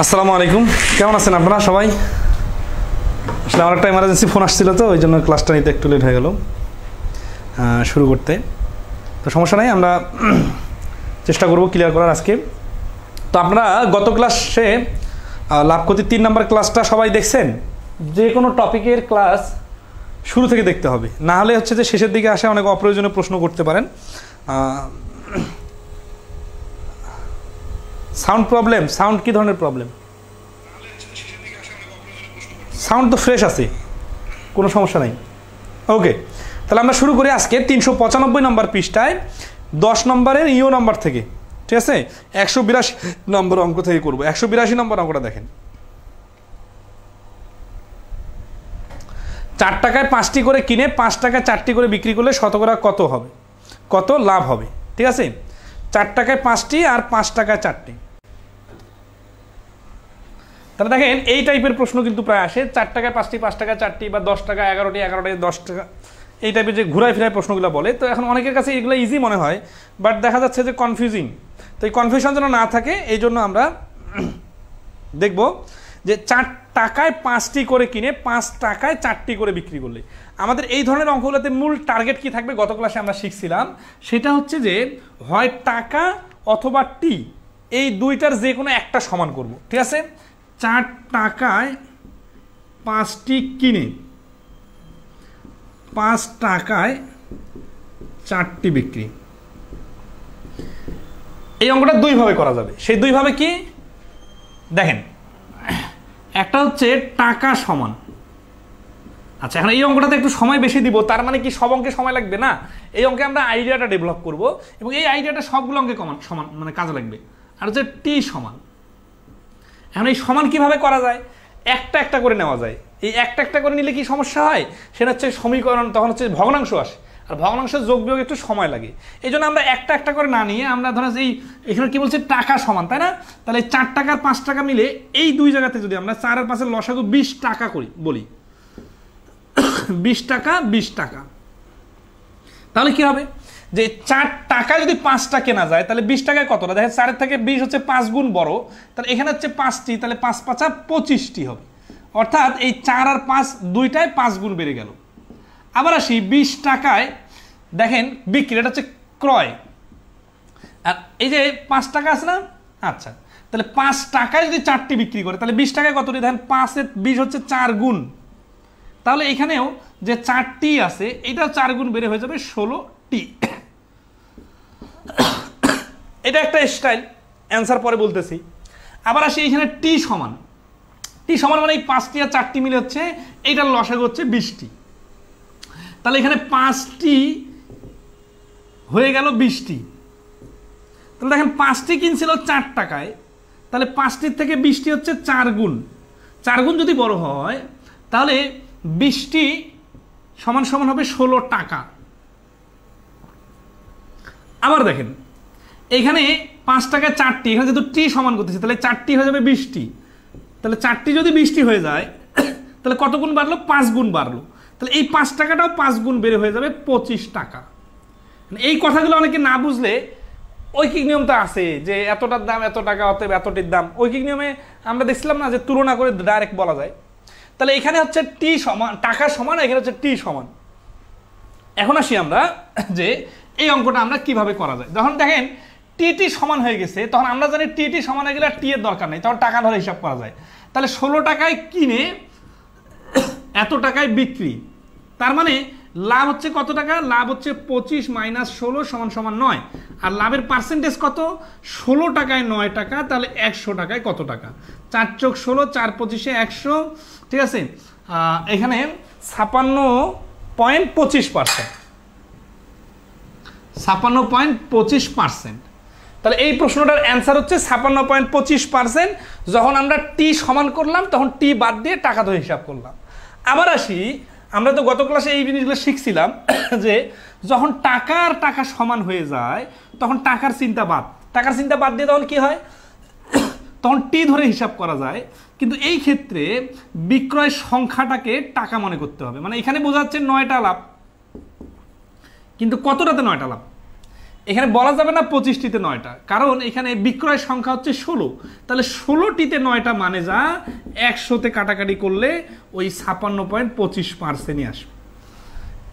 আসসালামু আলাইকুম, কেমন আছেন আপনারা সবাই? আসলে আমার একটা এমার্জেন্সি ফোন আসছিল, তো ওই জন্য ক্লাসটা নিতে একটু লেট হয়ে গেল শুরু করতে। তো সমস্যা নাই, আমরা চেষ্টা করব ক্লিয়ার করার আজকে। তো আপনারা গত ক্লাসে লাভ ক্ষতি 3 নম্বর ক্লাসটা সবাই দেখছেন। যে কোনো টপিকের ক্লাস শুরু থেকে দেখতে হবে, না হলে হচ্ছে যে শেষের দিকে আসে অনেক অপ্রয়োজনীয় প্রশ্ন করতে পারেন। সাউন্ড প্রবলেম, সাউন্ড কী ধরনের প্রবলেম? সাউন্ড তো ফ্রেশ আছে, কোনো সমস্যা নাই। ওকে, তাহলে আমরা শুরু করি আজকে 395 নম্বর পৃষ্ঠায় 10 নম্বরের ইও নম্বর থেকে। ঠিক আছে, 182 নম্বর অঙ্ক থেকে করবো। 182 নম্বর অঙ্কটা দেখেন। 4 টাকায় 5টি করে কিনে 5 টাকায় 4টি করে বিক্রি করলে শতকরা কত হবে, কত লাভ হবে? ঠিক আছে, 4 টাকায় 5টি আর 5 টাকায় 4টি। তাহলে দেখেন এই টাইপের প্রশ্ন কিন্তু প্রায় আসে। 4 টাকায় 5টি, 5 টাকায় 4টি, বা 10 টাকা 11টি, 11টায় 10 টাকা, এই টাইপের যে ঘুরায় ফিরায় প্রশ্নগুলো বলে। তো এখন অনেকের কাছে এগুলো ইজি মনে হয়, বাট দেখা যাচ্ছে যে কনফিউজিং। তো এই কনফিউশন যেন না থাকে এই জন্য আমরা দেখব যে 4 টাকায় 5টি করে কিনে 5 টাকায় 4টি করে বিক্রি করলে আমাদের এই ধরনের অঙ্কগুলোতে মূল টার্গেট কি থাকবে, গত ক্লাসে আমরা শিখছিলাম। সেটা হচ্ছে যে হয় টাকা অথবা টি, এই দুইটার যে কোনো একটা সমান করব। ঠিক আছে, 4 টাকায় 5টি কিনে 5 টাকায় 4টি বিক্রি। এই অঙ্কটা দুইভাবে করা যাবে। সেই দুইভাবে কি দেখেন, একটা হচ্ছে টাকা সমান। আচ্ছা, এখন এই অঙ্কটাতে একটু সময় বেশি দিব, তার মানে কি সব অঙ্কে সময় লাগবে না। এই অঙ্কে আমরা আইডিয়াটা ডেভেলপ করব এবং এই আইডিয়াটা সবগুলো অঙ্কে সমান মানে কাজে লাগবে। আর হচ্ছে টি সমান। এখন এই সমান কিভাবে করা যায়? একটা একটা করে নেওয়া যায়। এই একটা একটা করে নিলে কি সমস্যা হয়, সেটা হচ্ছে সমীকরণ, তখন হচ্ছে ভগ্নাংশ আসে, আর ভগ্নাংশের যোগ বিয়োগ একটু সময় লাগে। এই জন্য আমরা একটা একটা করে না নিয়ে আমরা ধরো এই এখানে কি বলছে টাকা সমান, তাই না? তাহলে 4 টাকা আর 5 টাকা মিলে এই দুই জায়গাতে যদি আমরা 4 আর 5-এর লসাগু 20 টাকা করি বলি, 20 টাকা 20 টাকা, তাহলে কি হবে যে 4 টাকা যদি 5টা কেনা যায় তাহলে 20 টাকায় কতটা? দেখেন 4-এর থেকে 20 হচ্ছে 5 গুণ বড়, তাহলে এখানে হচ্ছে 5টি, তাহলে 5 5 25টি হবে। অর্থাৎ এই 4 আর 5 দুইটায় 5 গুণ বেড়ে গেল। আবার আসি 20 টাকায়, দেখেন বিক্রি, এটা হচ্ছে ক্রয়, আর এই যে 5 টাকা আছে না। আচ্ছা, তাহলে 5 টাকায় যদি 4টি বিক্রি করে তাহলে 20 টাকায় কতটি? দেখেন 5-এর 20 হচ্ছে 4 গুণ, তাহলে এখানেও যে 4টি আছে এটাও 4 গুণ বেড়ে হয়ে যাবে 16টি। এটা একটা স্টাইল, অ্যান্সার পরে বলতেছি। আবার আসি এখানে টি সমান। টি সমান মানে এই 5টি আর 4টি মিলে হচ্ছে এইটার লসাগু হচ্ছে 20টি, তাহলে এখানে 5টি হয়ে গেল 20টি। তাহলে দেখেন 5টি কিনছিল 4 টাকায়, তাহলে 5টির থেকে 20টি হচ্ছে 4 গুণ। 4 গুণ যদি বড় হয় তাহলে 20টি সমান সমান হবে 16 টাকা। আবার দেখেন এখানে 5 টাকায় 4টি, এখানে যেহেতু টি সমান করতেছে তাহলে 4টি হয়ে যাবে 20টি, তাহলে 4টি যদি 20টি হয়ে যায় তাহলে কত গুণ বাড়লো? 5 গুণ বাড়লো। তাহলে এই 5 টাকাটাও 5 গুণ বেড়ে হয়ে যাবে 25 টাকা। এই কথাগুলো অনেকে না বুঝলে, ঐকিক নিয়ম তো আছে যে এতটার দাম এত টাকা, অতএব এতটির দাম। ঐকিক নিয়মে আমরা দেখছিলাম না যে তুলনা করে ডাইরেক্ট বলা যায়। তাহলে এখানে হচ্ছে টি সমান, টাকা সমান, এখানে হচ্ছে টি সমান। এখন আসি আমরা যে এই অঙ্কটা আমরা কিভাবে করা যায়। যখন দেখেন টি সমান হয়ে গেছে তখন আমরা জানি টি সমান হয়ে গেলে টি এর দরকার নেই, তখন টাকা ধরে হিসাব করা যায়। তাহলে 16 টাকায় কিনে এত টাকায় বিক্রি, তার মানে লাভ হচ্ছে কত টাকা? লাভ হচ্ছে 25 - 16 = 9। আর লাভের পার্সেন্টেজ কত? 16 টাকায় 9 টাকা, তাহলে 100 টাকায় কত টাকা? 4 × 16, 4 × 25 100। ঠিক আছে, এখানে 56.25%, 56.25%। তাহলে এই প্রশ্নটার অ্যান্সার হচ্ছে 56.25%। যখন আমরা টি সমান করলাম তখন টি বাদ দিয়ে টাকা ধরে হিসাব করলাম। আবার আসি, আমরা তো গত ক্লাসে এই জিনিসগুলো শিখছিলাম যে যখন টাকা আর টাকা সমান হয়ে যায় তখন টাকার চিন্তা বাদ, টাকার চিন্তা বাদ দিয়ে তখন কি হয়? তখন টি ধরে হিসাব করা যায়। কিন্তু এই ক্ষেত্রে বিক্রয় সংখ্যাটাকে টাকা মনে করতে হবে। মানে এখানে বোঝা যাচ্ছে 9টা লাভ, কিন্তু কতটাতে 9টা লাভ? এখানে বলা যাবে না 25টিতে 9টা, কারণ এখানে বিক্রয় সংখ্যা হচ্ছে 16, তাহলে 16টিতে 9টা মানে যা 100তে কাটাকাটি করলে ওই 56.25%ই আসবে।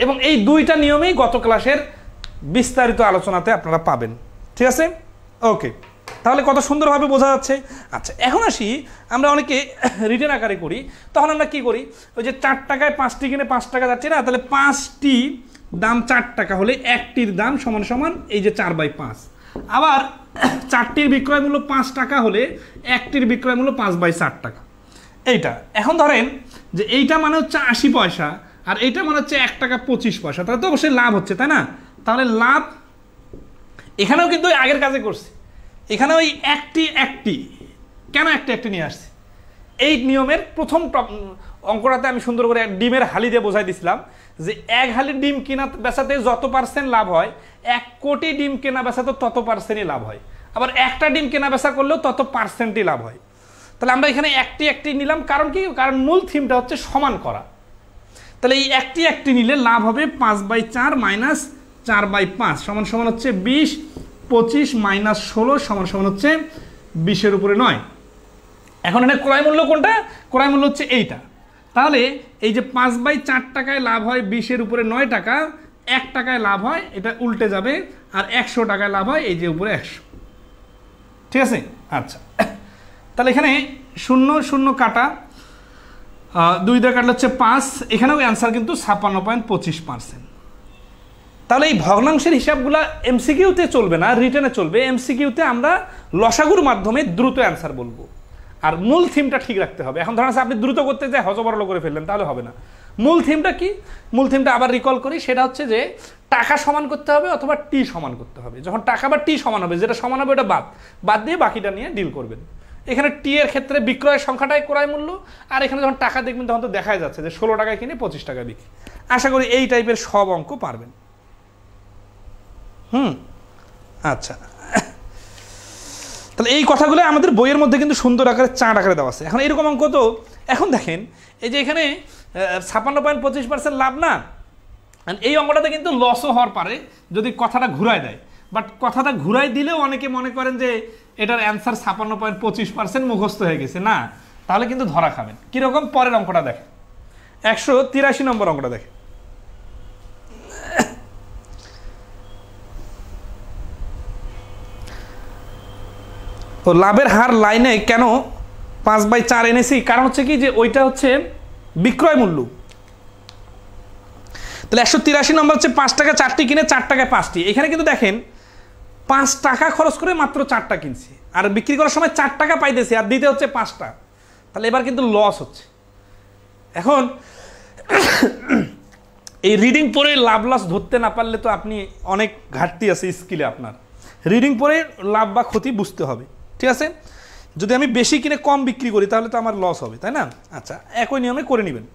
এবং এই দুইটা নিয়মেই গত ক্লাসের বিস্তারিত আলোচনাতে আপনারা পাবেন। ঠিক আছে, ওকে, তাহলে কত সুন্দরভাবে বোঝা যাচ্ছে। আচ্ছা, এখন আসি, আমরা অনেকে রিটেন আকারে করি, তখন আমরা কি করি, ওই যে 4 টাকায় 5টি কিনে 5 টাকা যাচ্ছে না, তাহলে 5টি দাম 4 টাকা হলে একটির দাম সমান সমান এই যে 4/5। আবার 4টির বিক্রয় মূল্য 5 টাকা হলে একটির বিক্রয় মূল্য 5/4 টাকা। এইটা এখন ধরেন যে এইটা মানে হচ্ছে 80 পয়সা আর এইটা মানে হচ্ছে 1 টাকা 25 পয়সা, তাহলে তো অবশ্যই লাভ হচ্ছে, তাই না? তাহলে লাভ এখানেও কিন্তু আগের কাজে করছে, এখানে ওই একটি কেন একটি নিয়ে আসছে। এই নিয়মের প্রথম অঙ্কটাতে আমি সুন্দর করে ডিমের হালি দিয়ে বোঝাই দিছিলাম যে 1 হালি ডিম কেনা বেচাতে যত পার্সেন্ট লাভ হয়, 1 কোটি ডিম কেনা বেচাতে তত পার্সেন্টই লাভ হয়, আবার একটা ডিম কেনা বেচা করলেও তত পার্সেন্টই লাভ হয়। তাহলে আমরা এখানে একটি নিলাম, কারণ কি, কারণ মূল থিমটা হচ্ছে সমান করা। তাহলে এই একটি নিলে লাভ হবে 5/4 মাইনাস 4/5 সমান সমান হচ্ছে 20, 25 মাইনাস 16 সমান সমান হচ্ছে 20-এর উপরে 9। এখন এটা ক্রয় মূল্য কোনটা? ক্রয় মূল্য হচ্ছে এইটা। তাহলে এই যে 5/4 টাকায় লাভ হয় 20-এর উপরে 9 টাকা, 1 টাকায় লাভ হয়, এটা উল্টে যাবে, আর 100 টাকায় লাভ হয় এই যে উপরে 100। ঠিক আছে, আচ্ছা, তাহলে এখানে 0 0 কাটা, 2 দিয়ে কাটলে হচ্ছে 5, এখানেও অ্যান্সার কিন্তু 56.25%। তাহলে এই ভগ্নাংশের হিসাবগুলো এমসিকিউতে চলবে না, রিটেনে চলবে। এমসিকিউতে আমরা লসাগুর মাধ্যমে দ্রুত অ্যান্সার বলবো, আর মূল থিমটা ঠিক রাখতে হবে। এখন ধরেন আপনি দ্রুত করতে যায় হজবরল করে ফেললেন, তাহলে হবে না। মূল থিমটা কি? মূল থিমটা আবার রিকল করি, সেটা হচ্ছে যে টাকা সমান করতে হবে অথবা টি সমান করতে হবে। যখন টাকা বা টি সমান হবে, যেটা সমান হবে ওটা বাদ দিয়ে বাকিটা নিয়ে ডিল করবেন। এখানে টি এর ক্ষেত্রে বিক্রয়ের সংখ্যাটাই ক্রয় মূল্য, আর এখানে যখন টাকা দেখবেন তখন তো দেখাই যাচ্ছে যে 16 টাকায় কিনে 25 টাকা বিক্রি। আশা করি এই টাইপের সব অঙ্ক পারবেন। আচ্ছা, তাহলে এই কথাগুলো আমাদের বইয়ের মধ্যে কিন্তু সুন্দর আকারে চার্ট আকারে দেওয়া আছে। এখন এরকম অঙ্ক তো, এখন দেখেন এই যে এখানে 56.25% লাভ না, এই অঙ্কটাতে কিন্তু লসও হওয়ার পারে যদি কথাটা ঘুরাই দেয়। বাট কথাটা ঘুরাই দিলেও অনেকে মনে করেন যে এটার অ্যান্সার 56.25% মুখস্থ হয়ে গেছে, না, তাহলে কিন্তু ধরা খাবেন। কিরকম? পরের অঙ্কটা দেখেন, 183 নম্বর অঙ্কটা দেখেন। তো লাভের হার লাইনে কেন 5/4 এনেছি? কারণ হচ্ছে কি, যে ওইটা হচ্ছে বিক্রয় মূল্য। তাহলে 183 নম্বর হচ্ছে 5 টাকা 4টি কিনে 4 টাকায় 5টি। এখানে কিন্তু দেখেন 5 টাকা খরচ করে মাত্র 4টা কিনছি, আর বিক্রি করার সময় 4 টাকা পাইতেছি, আর দিতে হচ্ছে 5টা। তাহলে এবার কিন্তু লস হচ্ছে। এখন এই রিডিং পড়ে লাভ লস ধরতে না পারলে তো আপনি অনেক ঘাটতি আছে স্কিলে আপনার। রিডিং পড়ে লাভ বা ক্ষতি বুঝতে হবে, ঠিক আছে? যদি আমি বেশি কিনে কম বিক্রি করি তাহলে তো আমার লস হবে, তাই না? আচ্ছা, একই নিয়মে করে নেবেন।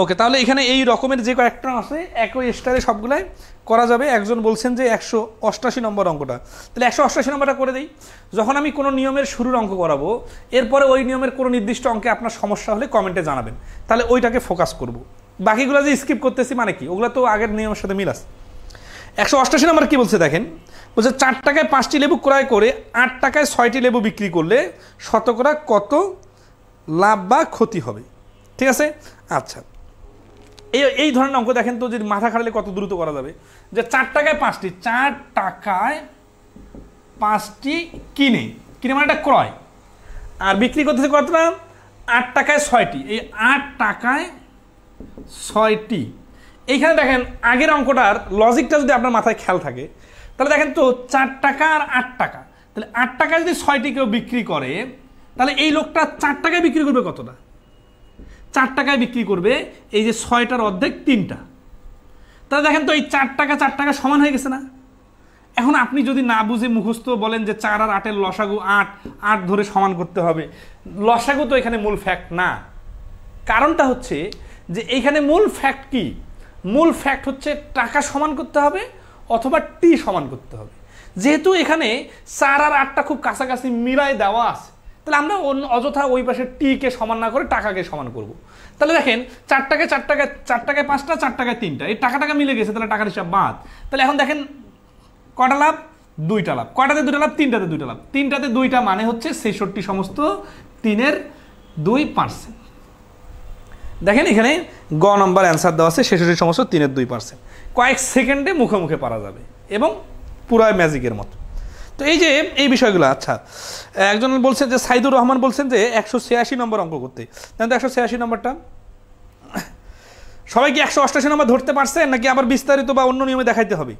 ওকে, তাহলে এখানে এই রকমের যে কয়েকটা আছে একই স্টারে সবগুলাই করা যাবে। একজন বলছেন যে 188 নম্বর অঙ্কটা, তাহলে 188 নম্বরটা করে দিই। যখন আমি কোনো নিয়মের শুরুর অঙ্ক করাবো, এরপরে ওই নিয়মের কোনো নির্দিষ্ট অঙ্কে আপনার সমস্যা হলে কমেন্টে জানাবেন, তাহলে ওইটাকে ফোকাস করব। বাকিগুলো যে স্কিপ করতেছি মানে কি, ওগুলো তো আগের নিয়মের সাথে মিল আছে। 188 নম্বর কি বলছে দেখেন, বলছে 4 টাকায় 5টি লেবু ক্রয় করে 8 টাকায় 6টি লেবু বিক্রি করলে শতকরা কত লাভ বা ক্ষতি হবে? ঠিক আছে, আচ্ছা, এই ধরনের অঙ্ক দেখেন তো, যদি মাথা খাটালে কত দ্রুত করা যাবে। যে 4 টাকায় 5টি, 4 টাকায় 5টি কিনে মানে এটা ক্রয়, আর বিক্রি করতেছে কত না, 8 টাকায় 6টি। এই 8 টাকায় 6টি, এইখানে দেখেন আগের অঙ্কটার লজিকটা যদি আপনার মাথায় খেয়াল থাকে, তাহলে দেখেন তো 4 টাকা আর 8 টাকা, তাহলে 8 টাকায় যদি 6টি কেউ বিক্রি করে, তাহলে এই লোকটা 4 টাকায় বিক্রি করবে কতটা? 4 টাকায় বিক্রি করবে এই যে 6টার অর্ধেক 3টা। তাহলে দেখেন তো এই 4 টাকা সমান হয়ে গেছে না? এখন আপনি যদি না বুঝে মুখস্থ বলেন যে 4 আর 8-এর লসাগু 8 ধরে সমান করতে হবে, লসাগু তো এখানে মূল ফ্যাক্ট না। কারণটা হচ্ছে যে এইখানে মূল ফ্যাক্ট কি? মূল ফ্যাক্ট হচ্ছে টাকা সমান করতে হবে অথবা টি সমান করতে হবে। যেহেতু এখানে 4 আর 8টা খুব কাছাকাছি মিলাই দেওয়া আছে, তাহলে আমরা অযথা ওই পাশে টিকে সমান না করে টাকাকে সমান করব। তাহলে দেখেন 4 টাকায় 5টা, 4 টাকায় 3টা, এই টাকা মিলে গেছে, তাহলে টাকার হিসাব বাদ। তাহলে এখন দেখেন কয়টা লাভ? দুইটা লাভ। কয়টাতে দুইটা লাভ? তিনটাতে দুইটা লাভ। তিনটাতে দুইটা মানে হচ্ছে 66 সমস্ত 3-এর 2%। দেখেন এখানে গ নম্বর অ্যান্সার দেওয়া আছে 66 সমস্ত 3-এর 2%। কয়েক সেকেন্ডে মুখে মুখে পারা যাবে এবং পুরাই ম্যাজিকের মতো। তো এই যে এই বিষয়গুলো। আচ্ছা, একজন বলছেন যে সাইদুর রহমান বলছেন যে 186 নম্বর অঙ্ক করতে। তাহলে 186 নম্বরটা সবাই কি 188 নম্বর ধরতে পারছেন নাকি আবার বিস্তারিত বা অন্য নিয়মে দেখাইতে হবে?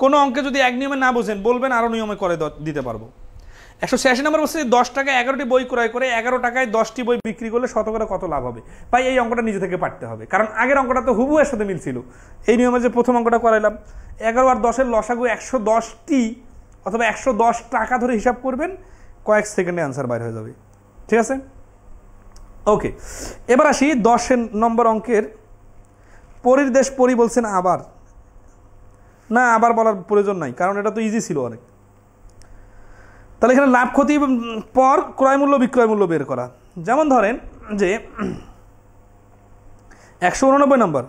কোনো অঙ্কে যদি এক নিয়মে না বোঝেন বলবেন, আরও নিয়মে করে দিতে পারবো। 186 নম্বর বলছে 10 টাকায় 11টি বই ক্রয় করে 11 টাকায় 10টি বই বিক্রি করলে শতকরা কত লাভ হবে? ভাই এই অঙ্কটা নিজে থেকে পারতে হবে, কারণ আগের অঙ্কটা তো হুবহু এর সাথে মিলছিল। এই নিয়মে যে প্রথম অঙ্কটা করাইলাম, 11 আর 10-এর লসাগু 110টি অথবা 110 টাকা ধরে হিসাব করবেন, কয়েক সেকেন্ডে অ্যান্সার বাইর হয়ে যাবে। ঠিক আছে, ওকে। এবার আসি 10 নম্বর অঙ্কের পরীর দেশ। পরি বলছেন আবার না, আবার বলার প্রয়োজন নাই, কারণ এটা তো ইজি ছিল অনেক। তাহলে এখানে লাভ ক্ষতি পর ক্রয় মূল্য বিক্রয় মূল্য বের করা। যেমন ধরেন যে 189 নম্বর,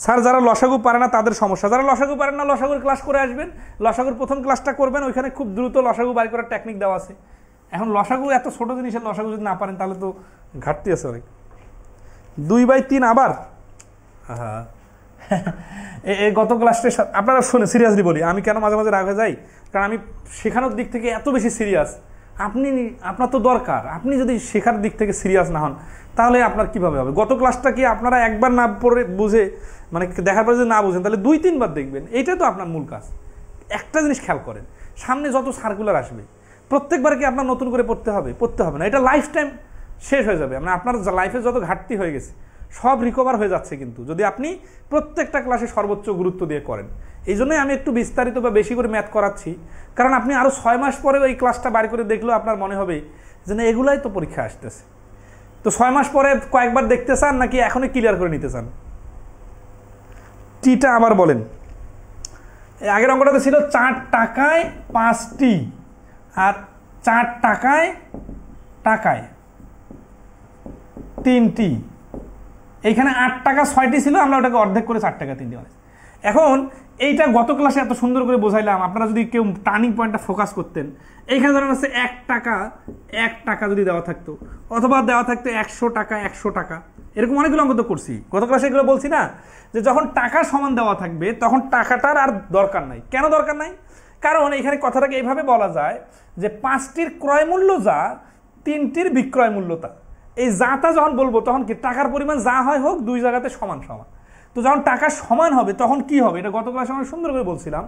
স্যার যারা লসাগু পারে না তাদের সমস্যা। যারা লসাগু পারেন না লসাগুর ক্লাস করে আসবেন, লসাগুর প্রথম ক্লাসটা করবেন, ওইখানে খুব দ্রুত লসাগু বাইর করার টেকনিক দেওয়া আছে। এখন লসাগু এত ছোট জিনিসের লসাগু যদি না পারেন তাহলে তো ঘাটতি আছে অনেক। 2/3 আবার, হ্যাঁ এই গত ক্লাসটা আপনারা শুনে সিরিয়াসলি বলি, আমি কেন মাঝে মাঝে রাগ হয়ে যাই, কারণ আমি শেখানোর দিক থেকে এত বেশি সিরিয়াস। আপনার তো দরকার, আপনি যদি শেখার দিক থেকে সিরিয়াস না হন তাহলে আপনার কিভাবে হবে? গত ক্লাসটা কি আপনারা একবার না পড়ে বুঝে, মানে দেখার পরে যদি না বুঝেন তাহলে 2-3 বার দেখবেন, এইটাই তো আপনার মূল কাজ। একটা জিনিস খেয়াল করেন, সামনে যত সার্কুলার আসবে প্রত্যেকবার কি আপনার নতুন করে পড়তে হবে? পড়তে হবে না, এটা লাইফ টাইম শেষ হয়ে যাবে। মানে আপনার লাইফে যত ঘাটতি হয়ে গেছে সব রিকভার হয়ে যাচ্ছে কিন্তু যদি আপনি প্রত্যেকটা ক্লাসে সর্বোচ্চ গুরুত্ব দিয়ে করেন। এই জন্যই আমি একটু বিস্তারিত বা বেশি করে ম্যাথ করাচ্ছি, কারণ আপনি আরও 6 মাস পরেও এই ক্লাসটা বার করে দেখলেও আপনার মনে হবে যে না এগুলাই তো পরীক্ষা আসতেছে। তো 6 মাস পরে কয়েকবার দেখতে চান নাকি এখনই ক্লিয়ার করে নিতে চান? টিটা আবার বলেন। আগের অঙ্কটাতে ছিল 4 টাকায় 5টি আর 4 টাকায় 3টি। এইখানে 8 টাকা 6টি ছিল, আমরা ওটাকে অর্ধেক করে 4 টাকা 3টি বানাইছি। এখন এইটা গত ক্লাসে এত সুন্দর করে বোঝাইলাম, আপনারা যদি কেউ টার্নিং পয়েন্টটা ফোকাস করতেন, এইখানে ধরেন হচ্ছে 1 টাকা যদি দেওয়া থাকতো, অথবা দেওয়া থাকতো 100 টাকা 100 টাকা, এরকম অনেকগুলো অঙ্ক তো করছি গত ক্লাসে। এগুলো বলছি না যে যখন টাকা সমান দেওয়া থাকবে তখন টাকাটার আর দরকার নাই। কেন দরকার নাই? কারণ এখানে কথাটাকে এইভাবে বলা যায় যে 5টির ক্রয় মূল্য যা, 3টির বিক্রয় মূল্য তা। এই যাটা যখন বলবো তখন কি টাকার পরিমাণ যা হয় হোক 2 জায়গাতে সমান সমান। তো যখন টাকা সমান হবে তখন কি হবে? এটা গত ক্লাসে আমরা সুন্দর করে বলছিলাম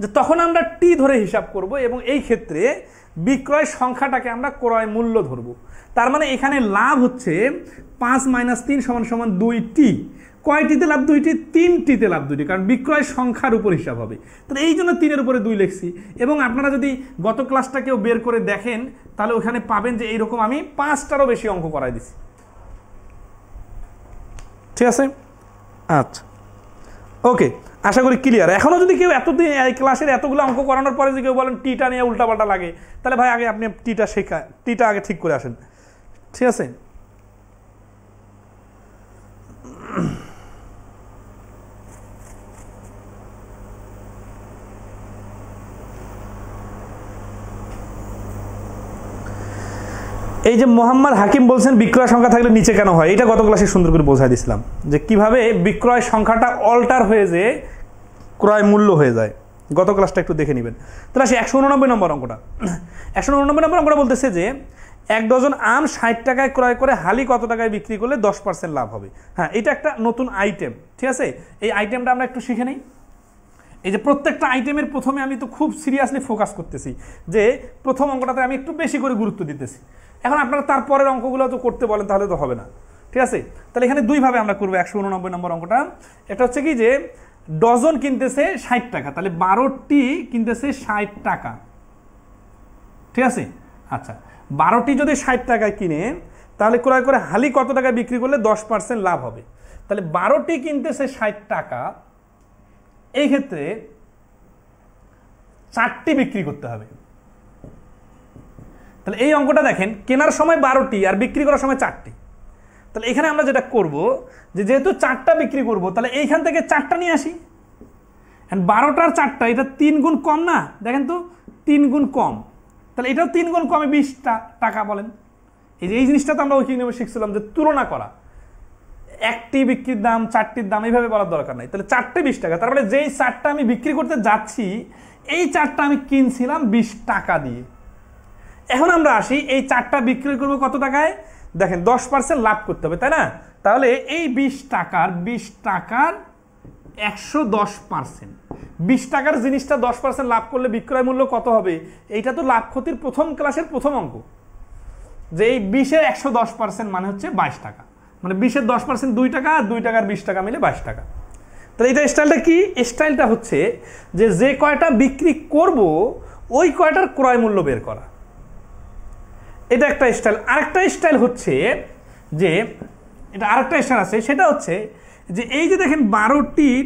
যে তখন আমরা টি ধরে হিসাব করব এবং এই ক্ষেত্রে বিক্রয় সংখ্যাটাকে আমরা ক্রয় মূল্য ধরব। তার মানে এখানে লাভ হচ্ছে 5 - 3 = 2টি। কয়টিতে লাভ? 2টি। 3টিতে লাভ 2টি, কারণ বিক্রয় সংখ্যার উপর হিসাব হবে। তাহলে এই জন্য 3-এর উপরে 2 লিখছি। এবং আপনারা যদি গত ক্লাসটাকেও বের করে দেখেন তাহলে ওখানে পাবেন যে এইরকম আমি 5টারও বেশি অঙ্ক করাই দিছি। ঠিক আছে, আচ্ছা, ওকে, আশা করি ক্লিয়ার। এখনও যদি কেউ এতদিন এই ক্লাসের এতগুলো অঙ্ক করানোর পরে যদি কেউ বলেন টিটা নিয়ে উল্টাপাল্টা লাগে, তাহলে ভাই আগে আপনি টিটা আগে ঠিক করে আসেন। ঠিক আছে, এই যে মোহাম্মদ হাকিম বলছেন বিক্রয় সংখ্যা থাকলে নিচে কেন হয়, এটা গত ক্লাসে সুন্দর করে বোঝাই দিয়েছিলাম যে কিভাবে বিক্রয় সংখ্যাটা অল্টার হয়ে যে ক্রয় মূল্য হয়ে যায়। গত ক্লাসটা একটু দেখে নেবেন। তাহলে আসি 189 নম্বর অঙ্কটা। 189 নম্বর অঙ্কটা বলতেছে যে 1 ডজন আম 60 টাকায় ক্রয় করে হালি কত টাকায় বিক্রি করলে 10% লাভ হবে। হ্যাঁ, এটা একটা নতুন আইটেম। ঠিক আছে, এই আইটেমটা আমরা একটু শিখে নিই। এই যে প্রত্যেকটা আইটেমের প্রথমে আমি তো খুব সিরিয়াসলি ফোকাস করতেছি যে প্রথম অঙ্কটাতে আমি একটু বেশি করে গুরুত্ব দিতেছি। এখন আপনারা তারপরের অঙ্কগুলো তো করতে বলেন তাহলে তো হবে না। ঠিক আছে, তাহলে এখানে দুইভাবে আমরা করবো 189 নম্বর অঙ্কটা। এটা হচ্ছে কি যে ডজন কিনতেছে 60 টাকা, তাহলে 12টি কিনতেছে 60 টাকা। ঠিক আছে, আচ্ছা, 12টি যদি 60 টাকায় কিনে তাহলে ক্রয় করে হালি কত টাকায় বিক্রি করলে 10% লাভ হবে। তাহলে 12টি কিনতেছে 60 টাকা, এই ক্ষেত্রে 4টি বিক্রি করতে হবে। তাহলে এই অঙ্কটা দেখেন, কেনার সময় 12টি আর বিক্রি করার সময় 4টি। তাহলে এখানে আমরা যেটা করব যে যেহেতু 4টা বিক্রি করব তাহলে এইখান থেকে 4টা নিয়ে আসি। 12টার 4টা, এটা 3 গুণ কম না? দেখেন তো 3 গুণ কম, তাহলে এটাও 3 গুণ কমে 20 টাকা বলেন। এই জিনিসটা তো আমরা ওই নিয়মে শিখছিলাম যে তুলনা করা, একটি বিক্রির দাম 4টির দাম এইভাবে বলার দরকার নাই। তাহলে 4টে 20 টাকা, তার মানে যেই 4টা আমি বিক্রি করতে যাচ্ছি এই 4টা আমি কিনছিলাম 20 টাকা দিয়ে। এখন আমরা আসি, এই 4টা বিক্রি করবো কত টাকায়? দেখেন 10% লাভ করতে হবে, তাই না? তাহলে এই 20 টাকার 110%, 20 টাকার জিনিসটা 10% লাভ করলে বিক্রয় মূল্য কত হবে? এইটা তো লাভ ক্ষতির প্রথম ক্লাসের প্রথম অঙ্ক, যে এই 20-এর 110% মানে হচ্ছে 22 টাকা, মানে 20-এর 10% 2 টাকা, আর 2 টাকার 20 টাকা মিলে 22 টাকা। তাহলে এটা স্টাইলটা কি? স্টাইলটা হচ্ছে যে কয়টা বিক্রি করব ওই কয়টার ক্রয় মূল্য বের করা, এটা একটা স্টাইল। আরেকটা স্টাইল হচ্ছে যে, এটা আরেকটা স্টাইল আছে, সেটা হচ্ছে যে এই যে দেখেন 12টির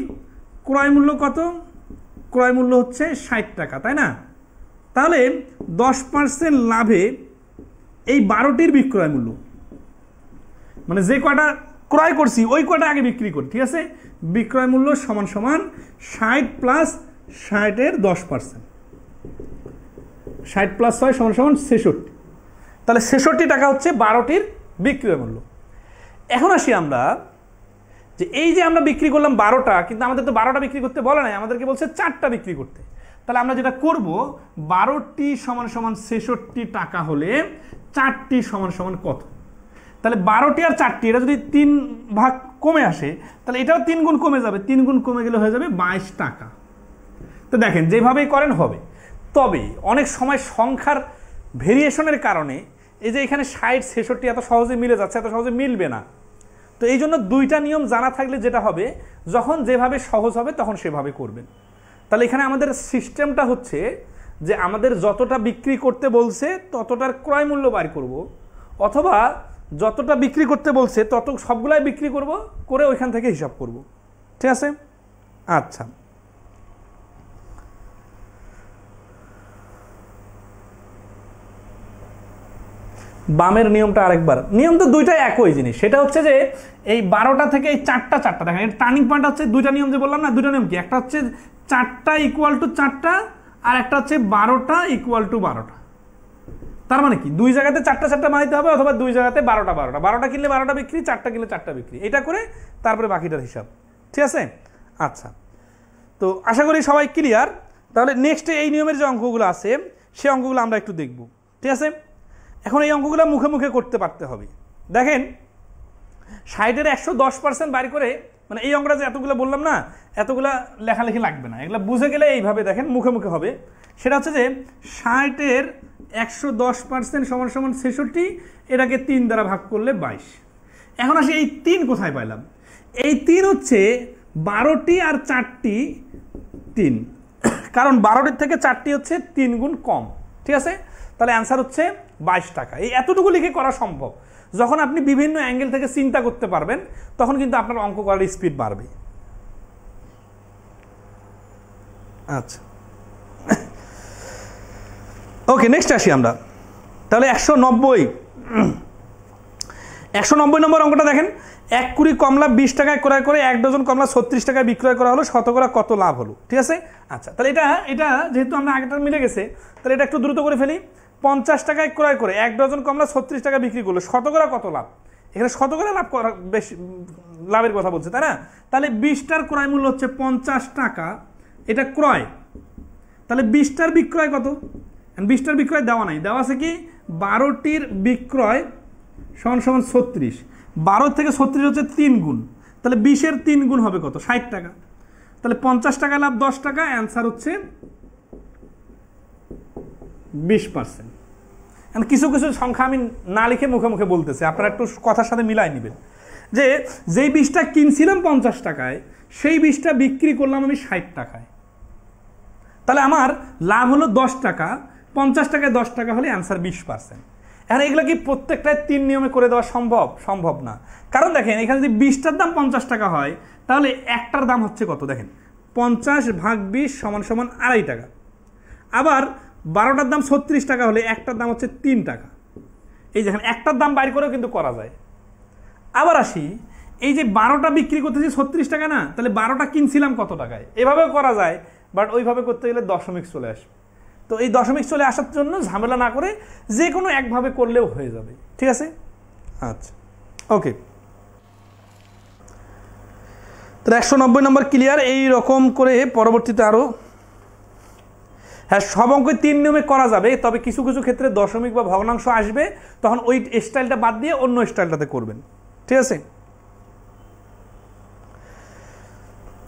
ক্রয় মূল্য কত? ক্রয় মূল্য হচ্ছে 60 টাকা, তাই না? তাহলে 10% লাভে এই 12টির বিক্রয় মূল্য, মানে যে কয়টা ক্রয় করছি ওই কয়টা আগে বিক্রি করি, ঠিক আছে? বিক্রয় মূল্য সমান সমান 60 প্লাস 60-এর 10%, 60 প্লাস 6 সমান সমান 66। তাহলে 66 টাকা হচ্ছে 12টির বিক্রয় মূল্য। এখন আসি আমরা যে এই যে আমরা বিক্রি করলাম 12টা, কিন্তু আমাদের তো 12টা বিক্রি করতে বলে নাই, আমাদেরকে বলছে 4টা বিক্রি করতে। তাহলে আমরা যেটা করব, 12টি সমান সমান 66 টাকা হলে 4টি সমান সমান কত? তাহলে 12টি আর 4টি, এটা যদি 3 ভাগ কমে আসে তাহলে এটাও 3 গুণ কমে যাবে, 3 গুণ কমে গেলে হয়ে যাবে 22 টাকা। তো দেখেন যেভাবেই করেন হবে, তবে অনেক সময় সংখ্যার ভেরিয়েশনের কারণে এই যে এখানে 60 66 এত সহজে মিলে যাচ্ছে, এত সহজে মিলবে না। তো এই জন্য 2টা নিয়ম জানা থাকলে যেটা হবে, যখন যেভাবে সহজ হবে তখন সেভাবে করবেন। তাহলে এখানে আমাদের সিস্টেমটা হচ্ছে যে আমাদের যতটা বিক্রি করতে বলছে ততটার ক্রয় মূল্য বাড়ি করব, অথবা যতটা বিক্রি করতে বলছে তত সবগুলাই বিক্রি করব, করে ওইখান থেকে হিসাব করব, ঠিক আছে? আচ্ছা, বামের নিয়মটা আরেকবার। নিয়ম তো দুইটাই একই জিনিস, সেটা হচ্ছে যে এই 12টা থেকে এই 4টা দেখেন, এর টার্নিং পয়েন্ট হচ্ছে 2টা নিয়ম যে বললাম না, 2টা নিয়ম কি? একটা হচ্ছে 4টা ইকুয়াল টু 4টা, আর একটা হচ্ছে 12টা ইকুয়াল টু 12টা। তার মানে কি 2 জায়গাতে 4টা বানাইতে হবে, অথবা 2 জায়গাতে 12টা কিনলে 12টা বিক্রি, 4টা কিনলে 4টা বিক্রি, এটা করে তারপরে বাকিটার হিসাব, ঠিক আছে? আচ্ছা, তো আশা করি সবাই ক্লিয়ার। তাহলে নেক্সটে এই নিয়মের যে অঙ্কগুলো আছে সেই অঙ্কগুলো আমরা একটু দেখব, ঠিক আছে? এখন এই অঙ্কগুলো মুখে মুখে করতে পারতে হবে। দেখেন 60-এর 110% বাড়ি করে, মানে এই অঙ্কটা যে এতগুলো বললাম না, এতগুলা লেখালেখি লাগবে না, এগুলো বুঝে গেলে এইভাবে দেখেন মুখে মুখে হবে। সেটা হচ্ছে যে 60-এর 110% সমান সমান 66, এটাকে 3 দ্বারা ভাগ করলে 22। এখন আসি এই 3 কোথায় পাইলাম? এই 3 হচ্ছে 12টি আর 4টি 3, কারণ 12টির থেকে 4টি হচ্ছে 3 গুণ কম, ঠিক আছে? তাহলে অ্যান্সার হচ্ছে 22 টাকা। এই এতটুকু লিখে করা সম্ভব। যখন আপনি বিভিন্ন অ্যাঙ্গেল থেকে চিন্তা করতে পারবেন তখন কিন্তু আপনার অঙ্ক করার স্পিড বাড়বে। আচ্ছা, ওকে, নেক্সট আসি আমরা। তাহলে 190 নম্বর অঙ্কটা দেখেন, 1 কুড়ি কমলা 20 টাকায় ক্রয় করে 1 ডজন কমলা 36 টাকায় বিক্রয় করা হলো, শতকরা কত লাভ হলো, ঠিক আছে? আচ্ছা, তাহলে এটা যেহেতু আমরা আগেটা মিলে গেছে, তাহলে এটা একটু দ্রুত করে ফেলি। 50 টাকায় ক্রয় করে 1 ডজন কমলা 36 টাকা বিক্রি করলো, শতকরা কত লাভ? এখানে শতকরা লাভ করা বেশি, লাভের কথা বলছে, তাই না? তাহলে 20টার ক্রয় মূল্য হচ্ছে 50 টাকা, এটা ক্রয়। তাহলে 20টার বিক্রয় কত? 20টার বিক্রয় দেওয়া নাই, দেওয়া আছে কি 12টির বিক্রয় সমান সমান 36, 12 থেকে 36 হচ্ছে 3 গুণ, তাহলে 20-এর 3 গুণ হবে কত? 60 টাকা। তাহলে 50 টাকা লাভ 10 টাকা, অ্যান্সার হচ্ছে 20%। কিছু কিছু সংখ্যা আমি না লিখে মুখে মুখে বলতেছি, আপনারা একটু কথার সাথে মিলাই নেবেন। যে যেই 20টা কিনছিলাম 50 টাকায়, সেই 20টা বিক্রি করলাম আমি 60 টাকায়, তাহলে আমার লাভ হলো 10 টাকা। 50 টাকায় 10 টাকা হলে অ্যান্সার 20%। এখন এগুলো কি প্রত্যেকটাই 3 নিয়মে করে দেওয়া সম্ভব? সম্ভব না। কারণ দেখেন এখানে যদি 20টার দাম 50 টাকা হয় তাহলে একটার দাম হচ্ছে কত? দেখেন 50 ভাগ 20 সমান সমান 2.5 টাকা। আবার 12টার দাম 36 টাকা হলে একটার দাম হচ্ছে 3 টাকা। এই দেখেন একটার দাম বাইর করেও কিন্তু করা যায়। আবার আসি, এই যে 12টা বিক্রি করতেছি 36 টাকা না, তাহলে 12টা কিনছিলাম কত টাকায়, এভাবেও করা যায়, বাট ওইভাবে করতে গেলে দশমিক চলে আসবে। তো এই দশমিক চলে আসার জন্য ঝামেলা না করে যে কোনো একভাবে করলেও হয়ে যাবে, ঠিক আছে? আচ্ছা, ওকে। তো 190 নম্বর ক্লিয়ার। এই রকম করে পরবর্তীতে আরও, হ্যাঁ, সব অঙ্ক 3 নিয়মে করা যাবে, তবে কিছু কিছু ক্ষেত্রে দশমিক বা ভগ্নাংশ আসবে, তখন ওই স্টাইলটা বাদ দিয়ে অন্য স্টাইলটাতে করবেন, ঠিক আছে?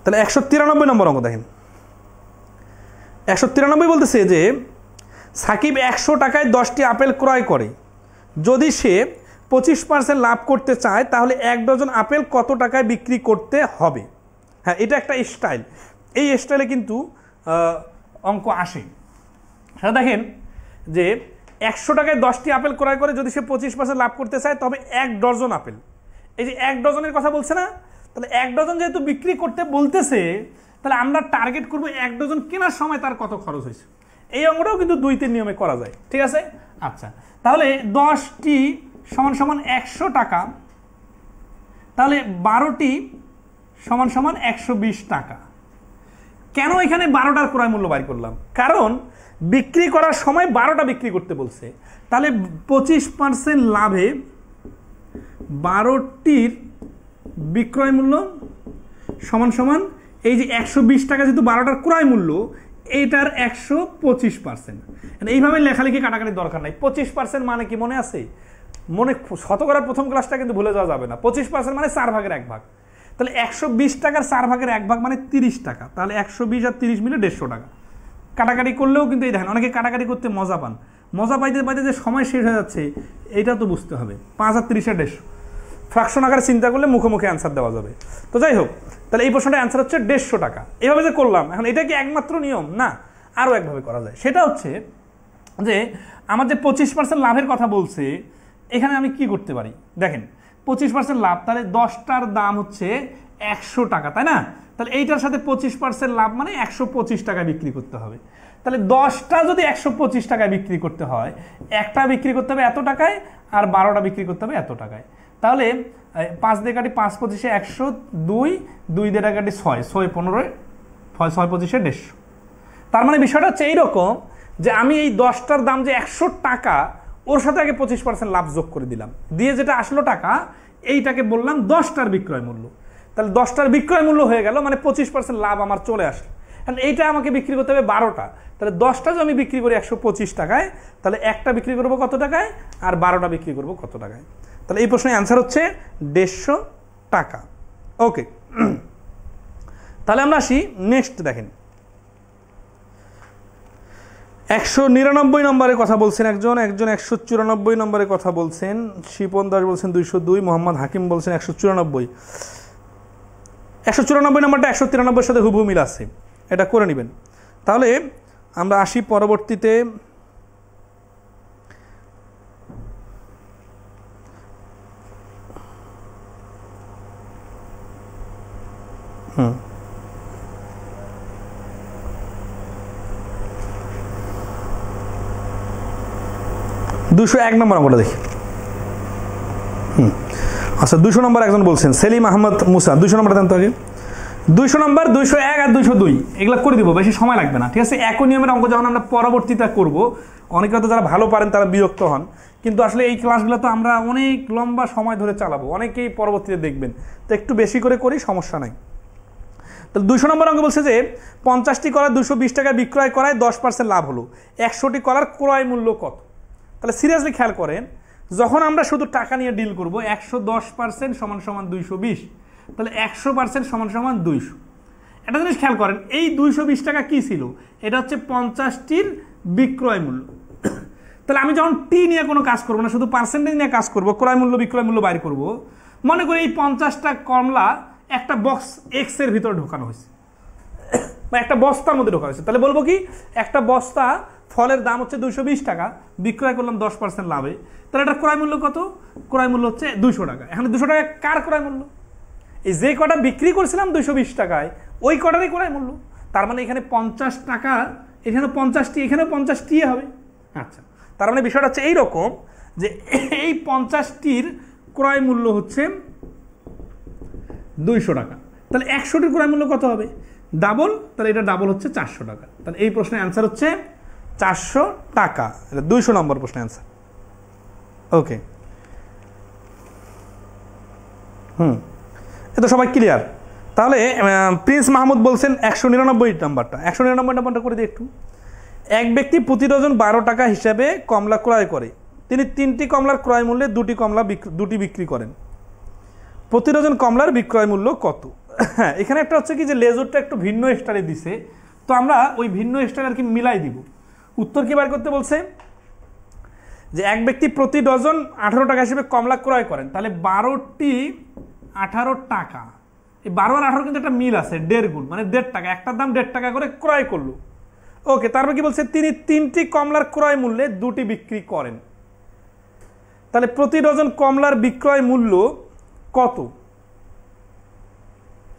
তাহলে 193 নম্বর অঙ্ক দেখেন। 193 বলতেছে যে সাকিব 100 টাকায় 10টি আপেল ক্রয় করে, যদি সে 25% লাভ করতে চায় তাহলে 1 ডজন আপেল কত টাকায় বিক্রি করতে হবে? হ্যাঁ, এটা একটা স্টাইল, এই স্টাইলে কিন্তু অঙ্ক আসে। সেটা দেখেন যে 100 টাকায় 10টি আপেল ক্রয় করে যদি সে 25% লাভ করতে চায় তবে 1 ডজন আপেল, এই যে 1 ডজনের কথা বলছে না, তাহলে 1 ডজন যেহেতু বিক্রি করতে বলতেছে, তাহলে আমরা টার্গেট করবো 1 ডজন কেনার সময় তার কত খরচ হয়েছে। এই অঙ্কটাও কিন্তু 2-3 নিয়মে করা যায়, ঠিক আছে? আচ্ছা, তাহলে 10টি সমান সমান 100 টাকা, তাহলে 12টি সমান সমান 120 টাকা। কেন এখানে 12টার ক্রয় মূল্য বাই করলাম? কারণ বিক্রি করার সময় 12টা বিক্রি করতে বলছে, তাহলে 25% লাভে 12টির বিক্রয় মূল্য সমান সমান এই যে 120 টাকা, যেহেতু 12টার ক্রয় মূল্য, এইটার 125%। এইভাবে লেখালেখি কাটাকাটির দরকার নাই। 25% মানে কি মনে আছে? মনে শতকরার প্রথম ক্লাসটা কিন্তু ভুলে যাওয়া যাবে না। 25% মানে 4 ভাগের 1 ভাগ, তাহলে 120 টাকার 4 ভাগের 1 ভাগ মানে 30 টাকা, তাহলে 120 আর 30 মিলে 150 টাকা। কাটাকাটি করলেও কিন্তু এই দেখেন অনেকে কাটাকাটি করতে মজা পান, মজা পাইতে পাইতে যে সময় শেষ হয়ে যাচ্ছে এইটা তো বুঝতে হবে। 5 আর 30 এর 150, ফ্র্যাকশন আকারে চিন্তা করলে মুখে মুখে অ্যান্সার দেওয়া যাবে। তো যাই হোক, তাহলে এই প্রশ্নটা অ্যান্সার হচ্ছে 150 টাকা। এভাবে যে করলাম, এখন এটা কি একমাত্র নিয়ম? না, আরও একভাবে করা যায়। সেটা হচ্ছে যে আমার যে 25% লাভের কথা বলছে, এখানে আমি কি করতে পারি দেখেন, 25% লাভ, তাহলে 10টার দাম হচ্ছে 100 টাকা, তাই না? তাহলে এইটার সাথে 25% লাভ মানে 125 টাকায় বিক্রি করতে হবে। তাহলে 10টা যদি 125 টাকায় বিক্রি করতে হয়, একটা বিক্রি করতে হবে এত টাকায়, আর 12টা বিক্রি করতে হবে এত টাকায়। তাহলে 5 দিয়ে কাটি 5 25 100, 2 দিয়ে কাটি 6, 6 15, 6 25 150। তার মানে বিষয়টা হচ্ছে এইরকম যে আমি এই 10টার দাম যে 100 টাকা, ওর সাথে আগে 25% লাভ যোগ করে দিলাম, দিয়ে যেটা আসলো টাকা, এইটাকে বললাম 10টার বিক্রয় মূল্য। তাহলে 10টার বিক্রয় মূল্য হয়ে গেল, মানে 25% লাভ আমার চলে আসলো। কারণ এইটা আমাকে বিক্রি করতে হবে 12টা, তাহলে 10টা যদি আমি বিক্রি করি 125 টাকায়, তাহলে একটা বিক্রি করবো কত টাকায়, আর 12টা বিক্রি করবো কত টাকায়? তাহলে এই প্রশ্নের অ্যান্সার হচ্ছে 150 টাকা। ওকে, তাহলে আমরা আসি নেক্সট। দেখেন 199 নম্বরের কথা বলছেন একজন 194 নম্বরের কথা বলছেন, শিপন দাস বলছেন 202, মোহাম্মদ হাকিম বলছেন 194। 194 নম্বরটা 193 সাথে হুবহু মিল আছে, এটা করে নেবেন। তাহলে আমরা আসি পরবর্তীতে, হুম 201 নম্বর অঙ্কটা দেখি। আচ্ছা, 200 নম্বর একজন বলছেন সেলিম আহমদ মুসা, 200 নম্বর দেন তো আগে। 200 নম্বর, 201 আর 202 এগুলো করে দিব, বেশি সময় লাগবে না, ঠিক আছে? একই নিয়মের অঙ্ক যখন আমরা পরবর্তীতে করব, অনেকে হয়তো যারা ভালো পারেন তারা বিরক্ত হন, কিন্তু আসলে এই ক্লাসগুলো তো আমরা অনেক লম্বা সময় ধরে চালাবো, অনেকেই পরবর্তীতে দেখবেন, তো একটু বেশি করে করি, সমস্যা নাই। তাহলে 200 নম্বর অঙ্ক বলছে যে 50টি কলার 220 টাকায় বিক্রয় করায় 10% লাভ হলো, 100টি কলার ক্রয় মূল্য কত? তাহলে সিরিয়াসলি খেয়াল করেন, যখন আমরা শুধু টাকা নিয়ে ডিল করব, 110% সমান সমান 220, তাহলে 100% সমান সমান 200। একটা জিনিস খেয়াল করেন, এই 220 টাকা কি ছিল? এটা হচ্ছে 50টির বিক্রয় মূল্য। তাহলে আমি যখন টি নিয়ে কোনো কাজ করবো না, শুধু পার্সেন্টেজ নিয়ে কাজ করবো, ক্রয় মূল্য বিক্রয় মূল্য বাইর করবো, মনে করি এই 50টা কমলা একটা বক্স এক্স এর ভিতরে ঢোকানো হয়েছে, বা একটা বস্তার মধ্যে ঢোকা হয়েছে, তাহলে বলবো কি একটা বস্তা ফলের দাম হচ্ছে 220 টাকা, বিক্রয় করলাম 10% লাভে, তাহলে এটা ক্রয় মূল্য কত? ক্রয় মূল্য হচ্ছে 200 টাকা। এখন 200 টাকা কার ক্রয় মূল্য? এই যে কটা বিক্রি করছিলাম 220 টাকায়, ওই কটারই ক্রয় মূল্য। তার মানে এখানে 50 টাকা, এখানে 50টি, এখানেও 50টি হবে। আচ্ছা, তার মানে বিষয়টা হচ্ছে এইরকম যে এই 50টির ক্রয় মূল্য হচ্ছে 200 টাকা। তাহলে 100টির ক্রয় মূল্য কত হবে? ডাবল, তাহলে এটা ডাবল হচ্ছে 400 টাকা। তাহলে এই প্রশ্নের অ্যান্সার হচ্ছে 400 টাকা। এটা 200 নম্বর প্রশ্নের অ্যান্সার। ওকে, এ তো সবাই ক্লিয়ার। তাহলে প্রিন্স মাহমুদ বলছেন 199 নাম্বারটা, 199 নাম্বারটা করে দিই একটু। এক ব্যক্তি প্রতি ডজন 12 টাকা হিসাবে কমলা ক্রয় করে, তিনি 3টি কমলার ক্রয় মূল্যে 2টি বিক্রি করেন, প্রতি ডজন কমলার বিক্রয় মূল্য কত? হ্যাঁ, এখানে একটা হচ্ছে কি যে লেজরটা একটু ভিন্ন স্টাইলে দিছে, তো আমরা ওই ভিন্ন স্টাইল আর কি মিলাই দিব। উত্তর কি বার করতে বলছে যে এক ব্যক্তি প্রতি ডজন 18 টাকা হিসেবে কমলা ক্রয় করেন, তাহলে 12টি 18 টাকা, এই 12 আর 18 কিন্তু একটা মিল আছে, 1.5 গুণ, মানে 1.5 টাকা, একটার দাম 1.5 টাকা করে ক্রয় করলো। ওকে, তারপর কি বলছে? তিনি 3টি কমলার ক্রয় মূল্যে 2টি বিক্রি করেন, তাহলে প্রতি ডজন কমলার বিক্রয় মূল্য কত?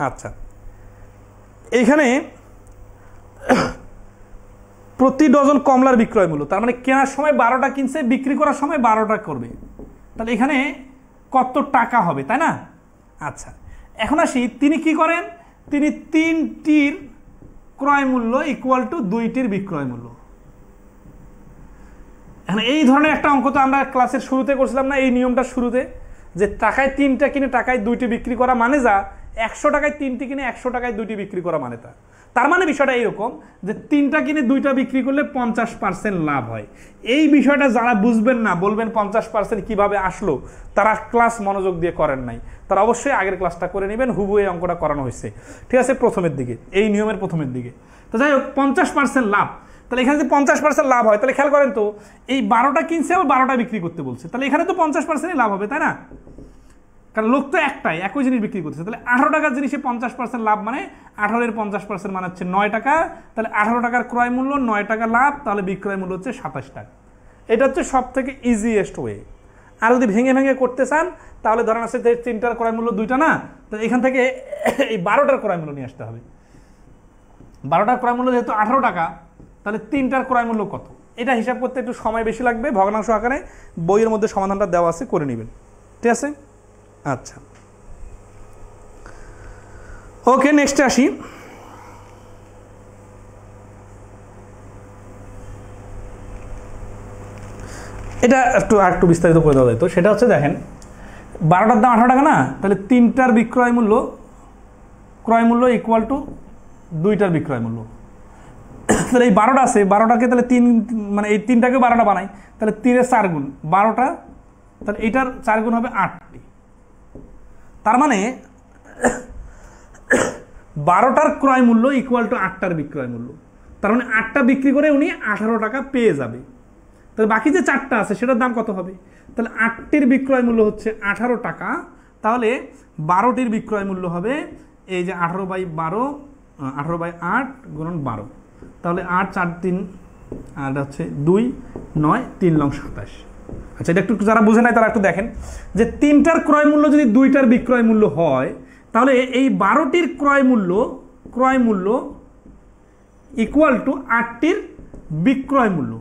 আচ্ছা, এইখানে প্রতি ডজন কমলার বিক্রয় মূল্য, তার মানে কেনার সময় 12টা কিনছে, বিক্রি করার সময় 12টা করবে, তাহলে এখানে কত টাকা হবে, তাই না? আচ্ছা, এখন আসি, তিনি কি করেন? তিনি 3টির ক্রয় মূল্য ইকুয়াল টু 2টির বিক্রয় মূল্য। এখন এই ধরনের একটা অঙ্ক তো আমরা ক্লাসের শুরুতে করছিলাম না, এই নিয়মটা শুরুতে, যে টাকায় 3টা কিনে টাকায় 2টি বিক্রি করা মানে যা, 100 টাকায় 3টি কিনে 100 টাকায় 2টি বিক্রি করা মানে তা। তার মানে বিষয়টা এইরকম যে 3টা কিনে 2টা বিক্রি করলে 50% লাভ হয়। এই বিষয়টা যারা বুঝবেন না, বলবেন 50% কিভাবে আসলো, তারা ক্লাস মনোযোগ দিয়ে করেন নাই, তারা অবশ্যই আগের ক্লাসটা করে নেবেন, হুবহু এই অঙ্কটা করানো হয়েছে, ঠিক আছে, প্রথমের দিকে, এই নিয়মের প্রথমের দিকে। তো যাই হোক, 50% লাভ, তাহলে এখানে যদি 50% লাভ হয়, তাহলে খেয়াল করেন তো, এই 12টা কিনছে আবার 12টা বিক্রি করতে বলছে, তাহলে এখানে তো 50%ই লাভ হবে, তাই না? কারণ লোক তো একটাই, একই জিনিস বিক্রি করছে, তাহলে 18 টাকার জিনিসে 50% লাভ, মানে 18-এর 50% মানে হচ্ছে 9 টাকা, তাহলে 18 টাকার ক্রয় মূল্য, 9 টাকা লাভ, তাহলে বিক্রয় মূল্য হচ্ছে 27 টাকা। এটা হচ্ছে সব থেকে ইজিয়েস্ট ওয়ে। আর যদি ভেঙে ভেঙে করতে চান, তাহলে ধরেন আছে 3টার ক্রয় মূল্য 2টা না, তো এখান থেকে এই 12টার ক্রয় মূল্য নিয়ে আসতে হবে। 12টার ক্রয় মূল্য যেহেতু 18 টাকা, তাহলে 3টার ক্রয় মূল্য কত, এটা হিসাব করতে একটু সময় বেশি লাগবে, ভগ্নাংশ আকারে বইয়ের মধ্যে সমাধানটা দেওয়া আছে, করে নেবেন, ঠিক আছে? আচ্ছা, ওকে, নেক্সটে আসি। এটা একটু বিস্তারিত করে দেওয়া যায়, তো সেটা হচ্ছে দেখেন, 12টার দাম 18 টাকা না, তাহলে 3টার বিক্রয় মূল্য ক্রয় মূল্য ইকুয়াল টু 2টার বিক্রয় মূল্য। তাহলে এই 12টা আছে, 12টাকে তাহলে 3, মানে এই 3টাকে 12টা বানাই, তাহলে 3-এর 4 গুণ 12টা, তাহলে এইটার 4 গুণ হবে 8টি। তার মানে 12টার ক্রয় মূল্য ইকুয়াল টু 8টার বিক্রয় মূল্য, তার মানে 8টা বিক্রি করে উনি 18 টাকা পেয়ে যাবে। তাহলে বাকি যে 4টা আছে সেটার দাম কত হবে? তাহলে 8টির বিক্রয় মূল্য হচ্ছে 18 টাকা, তাহলে 12টির বিক্রয় মূল্য হবে এই যে 18/8 গুণন 12, তাহলে 8 4 3 আর হচ্ছে 2 9 3 লং 27। আচ্ছা, এটা একটু যারা বুঝে নাই তারা একটু দেখেন যে 3টার ক্রয় মূল্য যদি 2টার বিক্রয় মূল্য হয়, তাহলে এই 12টির ক্রয় মূল্য ইকুয়াল টু 8টির বিক্রয় মূল্য।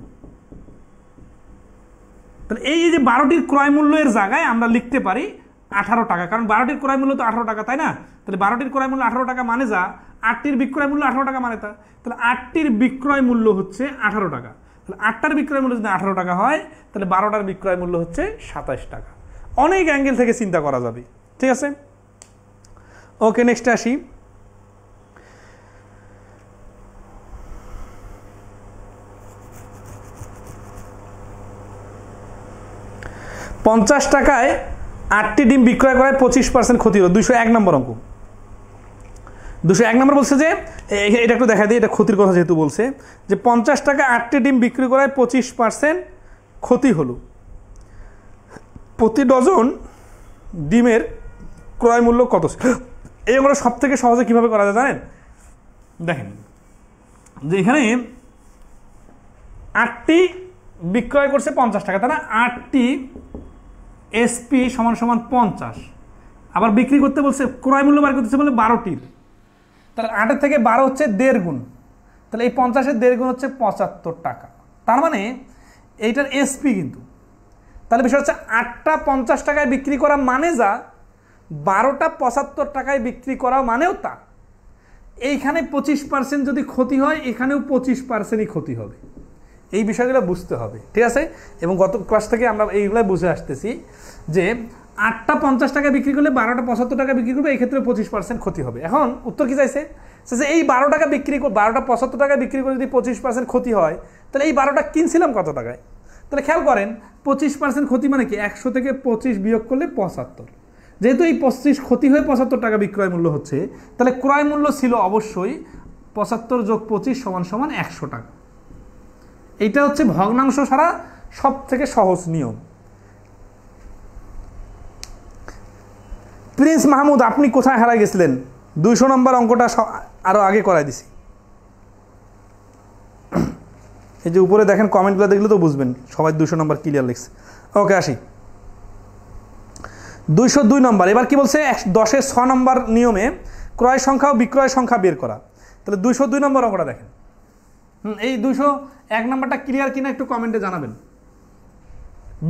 তাহলে এই যে 12টির ক্রয় মূল্যের জায়গায় আমরা লিখতে পারি 18 টাকা, কারণ 12টির ক্রয় মূল্য তো 18 টাকা, তাই না? তাহলে 12টির ক্রয় মূল্য 18 টাকা মানে যা, 8টির বিক্রয় মূল্য 18 টাকা মানে তা, তাহলে 8টির বিক্রয় মূল্য হচ্ছে 18 টাকা। তাহলে 8টার বিক্রয় মূল্য যদি 18 টাকা হয়, তাহলে 12টার বিক্রয় মূল্য হচ্ছে 27 টাকা। অনেক অ্যাঙ্গেল থেকে চিন্তা করা যাবে, ঠিক আছে? ওকে, নেক্সটে আসি। পঞ্চাশ টাকায় 8টি ডিম বিক্রয় করায় 25% ক্ষতি হলো, 201 নম্বর অঙ্ক। 201 নম্বর বলছে যে, এটা একটু দেখা দিই, এটা ক্ষতির কথা যেহেতু বলছে, যে 50 টাকা 8টি ডিম বিক্রি করায় 25% ক্ষতি হলো, প্রতি ডজন ডিমের ক্রয় মূল্য কত? এই অঙ্কটা সব থেকে সহজে কিভাবে করা যায় জানেন? দেখেন যে এখানে 8টি বিক্রয় করছে 50 টাকা, তাই না? 8টি এসপি সমান সমান 50, আবার বিক্রি করতে বলছে, ক্রয় মূল্য বার করতেছে বলে 12টির, তাহলে 8-এর থেকে 12 হচ্ছে 1.5 গুণ, তাহলে এই 50-এর 1.5 গুণ হচ্ছে 75 টাকা। তার মানে এইটার এসপি কিন্তু, তাহলে বিষয় হচ্ছে 8টা 50 টাকায় বিক্রি করা মানে যা, 12টা 75 টাকায় বিক্রি করা মানেও তা এইখানে 25% যদি ক্ষতি হয় এখানেও 25%ই ক্ষতি হবে। এই বিষয়গুলো বুঝতে হবে, ঠিক আছে? এবং গত ক্লাস থেকে আমরা এইগুলাই বুঝে আসতেছি যে 8টা 50 টাকা বিক্রি করলে 12টা 75 টাকা বিক্রি করবে, এই ক্ষেত্রে 25% ক্ষতি হবে। এখন উত্তর কি চাইছে? এই 12 টাকা বিক্রি 12টা 75 টাকা বিক্রি করে যদি 25% ক্ষতি হয়, তাহলে এই 12টা কিনছিলাম কত টাকায়? তাহলে খেয়াল করেন 25% ক্ষতি মানে কি 100 থেকে 25 বিয়োগ করলে 75। যেহেতু এই 25 ক্ষতি হয়ে 75 টাকা বিক্রয় মূল্য হচ্ছে, তাহলে ক্রয় মূল্য ছিল অবশ্যই 75 যোগ 25 সমান সমান 100 টাকা। এইটা হচ্ছে ভগ্নাংশ ছাড়া সব থেকে সহজ নিয়ম। প্রিন্স মাহমুদ, আপনি কোথায় হারাই গেছিলেন? 200 নম্বর অঙ্কটা আরো আগে করাই দিছি। এই যে উপরে দেখেন কমেন্টগুলো দেখলে তো বুঝবেন সবাই 200 নম্বর ক্লিয়ার লিখছে। ওকে, আসি 202 নম্বর। এবার কি বলছে? 10-এর 6 নম্বর নিয়মে ক্রয় সংখ্যা ও বিক্রয় সংখ্যা বের করা। তাহলে 202 নম্বর অঙ্কটা দেখেন। এই 201 নম্বরটা ক্লিয়ার কিনা একটু কমেন্টে জানাবেন।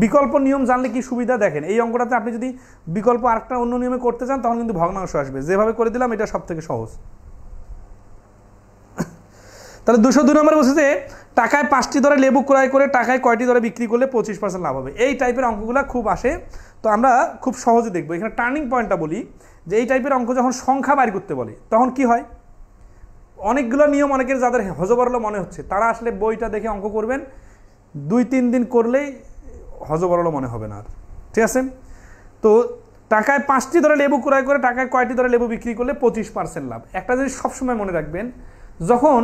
বিকল্প নিয়ম জানলে কি সুবিধা দেখেন, এই অঙ্কটাতে আপনি যদি বিকল্প আরেকটা অন্য নিয়মে করতে চান তখন কিন্তু ভগ্নাংশ আসবে। যেভাবে করে দিলাম এটা সব থেকে সহজ। তাহলে 202 নম্বরে বলছে যে টাকায় 5টি দরে লেবু ক্রয় করে টাকায় কয়টি দরে বিক্রি করলে 25% লাভ হবে। এই টাইপের অঙ্কগুলো খুব আসে, তো আমরা খুব সহজে দেখবো। এখানে টার্নিং পয়েন্টটা বলি যে এই টাইপের অঙ্ক যখন সংখ্যা বাইর করতে বলে তখন কি হয়, অনেকগুলো নিয়ম অনেকের যাদের হজবরল মনে হচ্ছে তারা আসলে বইটা দেখে অঙ্ক করবেন, 2-3 দিন করলেই হজবরল মনে হবে না আর, ঠিক আছে? তো টাকায় 5টি দরে লেবু ক্রয় করে টাকায় কয়টি দরে লেবু বিক্রি করলে 25% লাভ। একটা জিনিস সবসময় মনে রাখবেন, যখন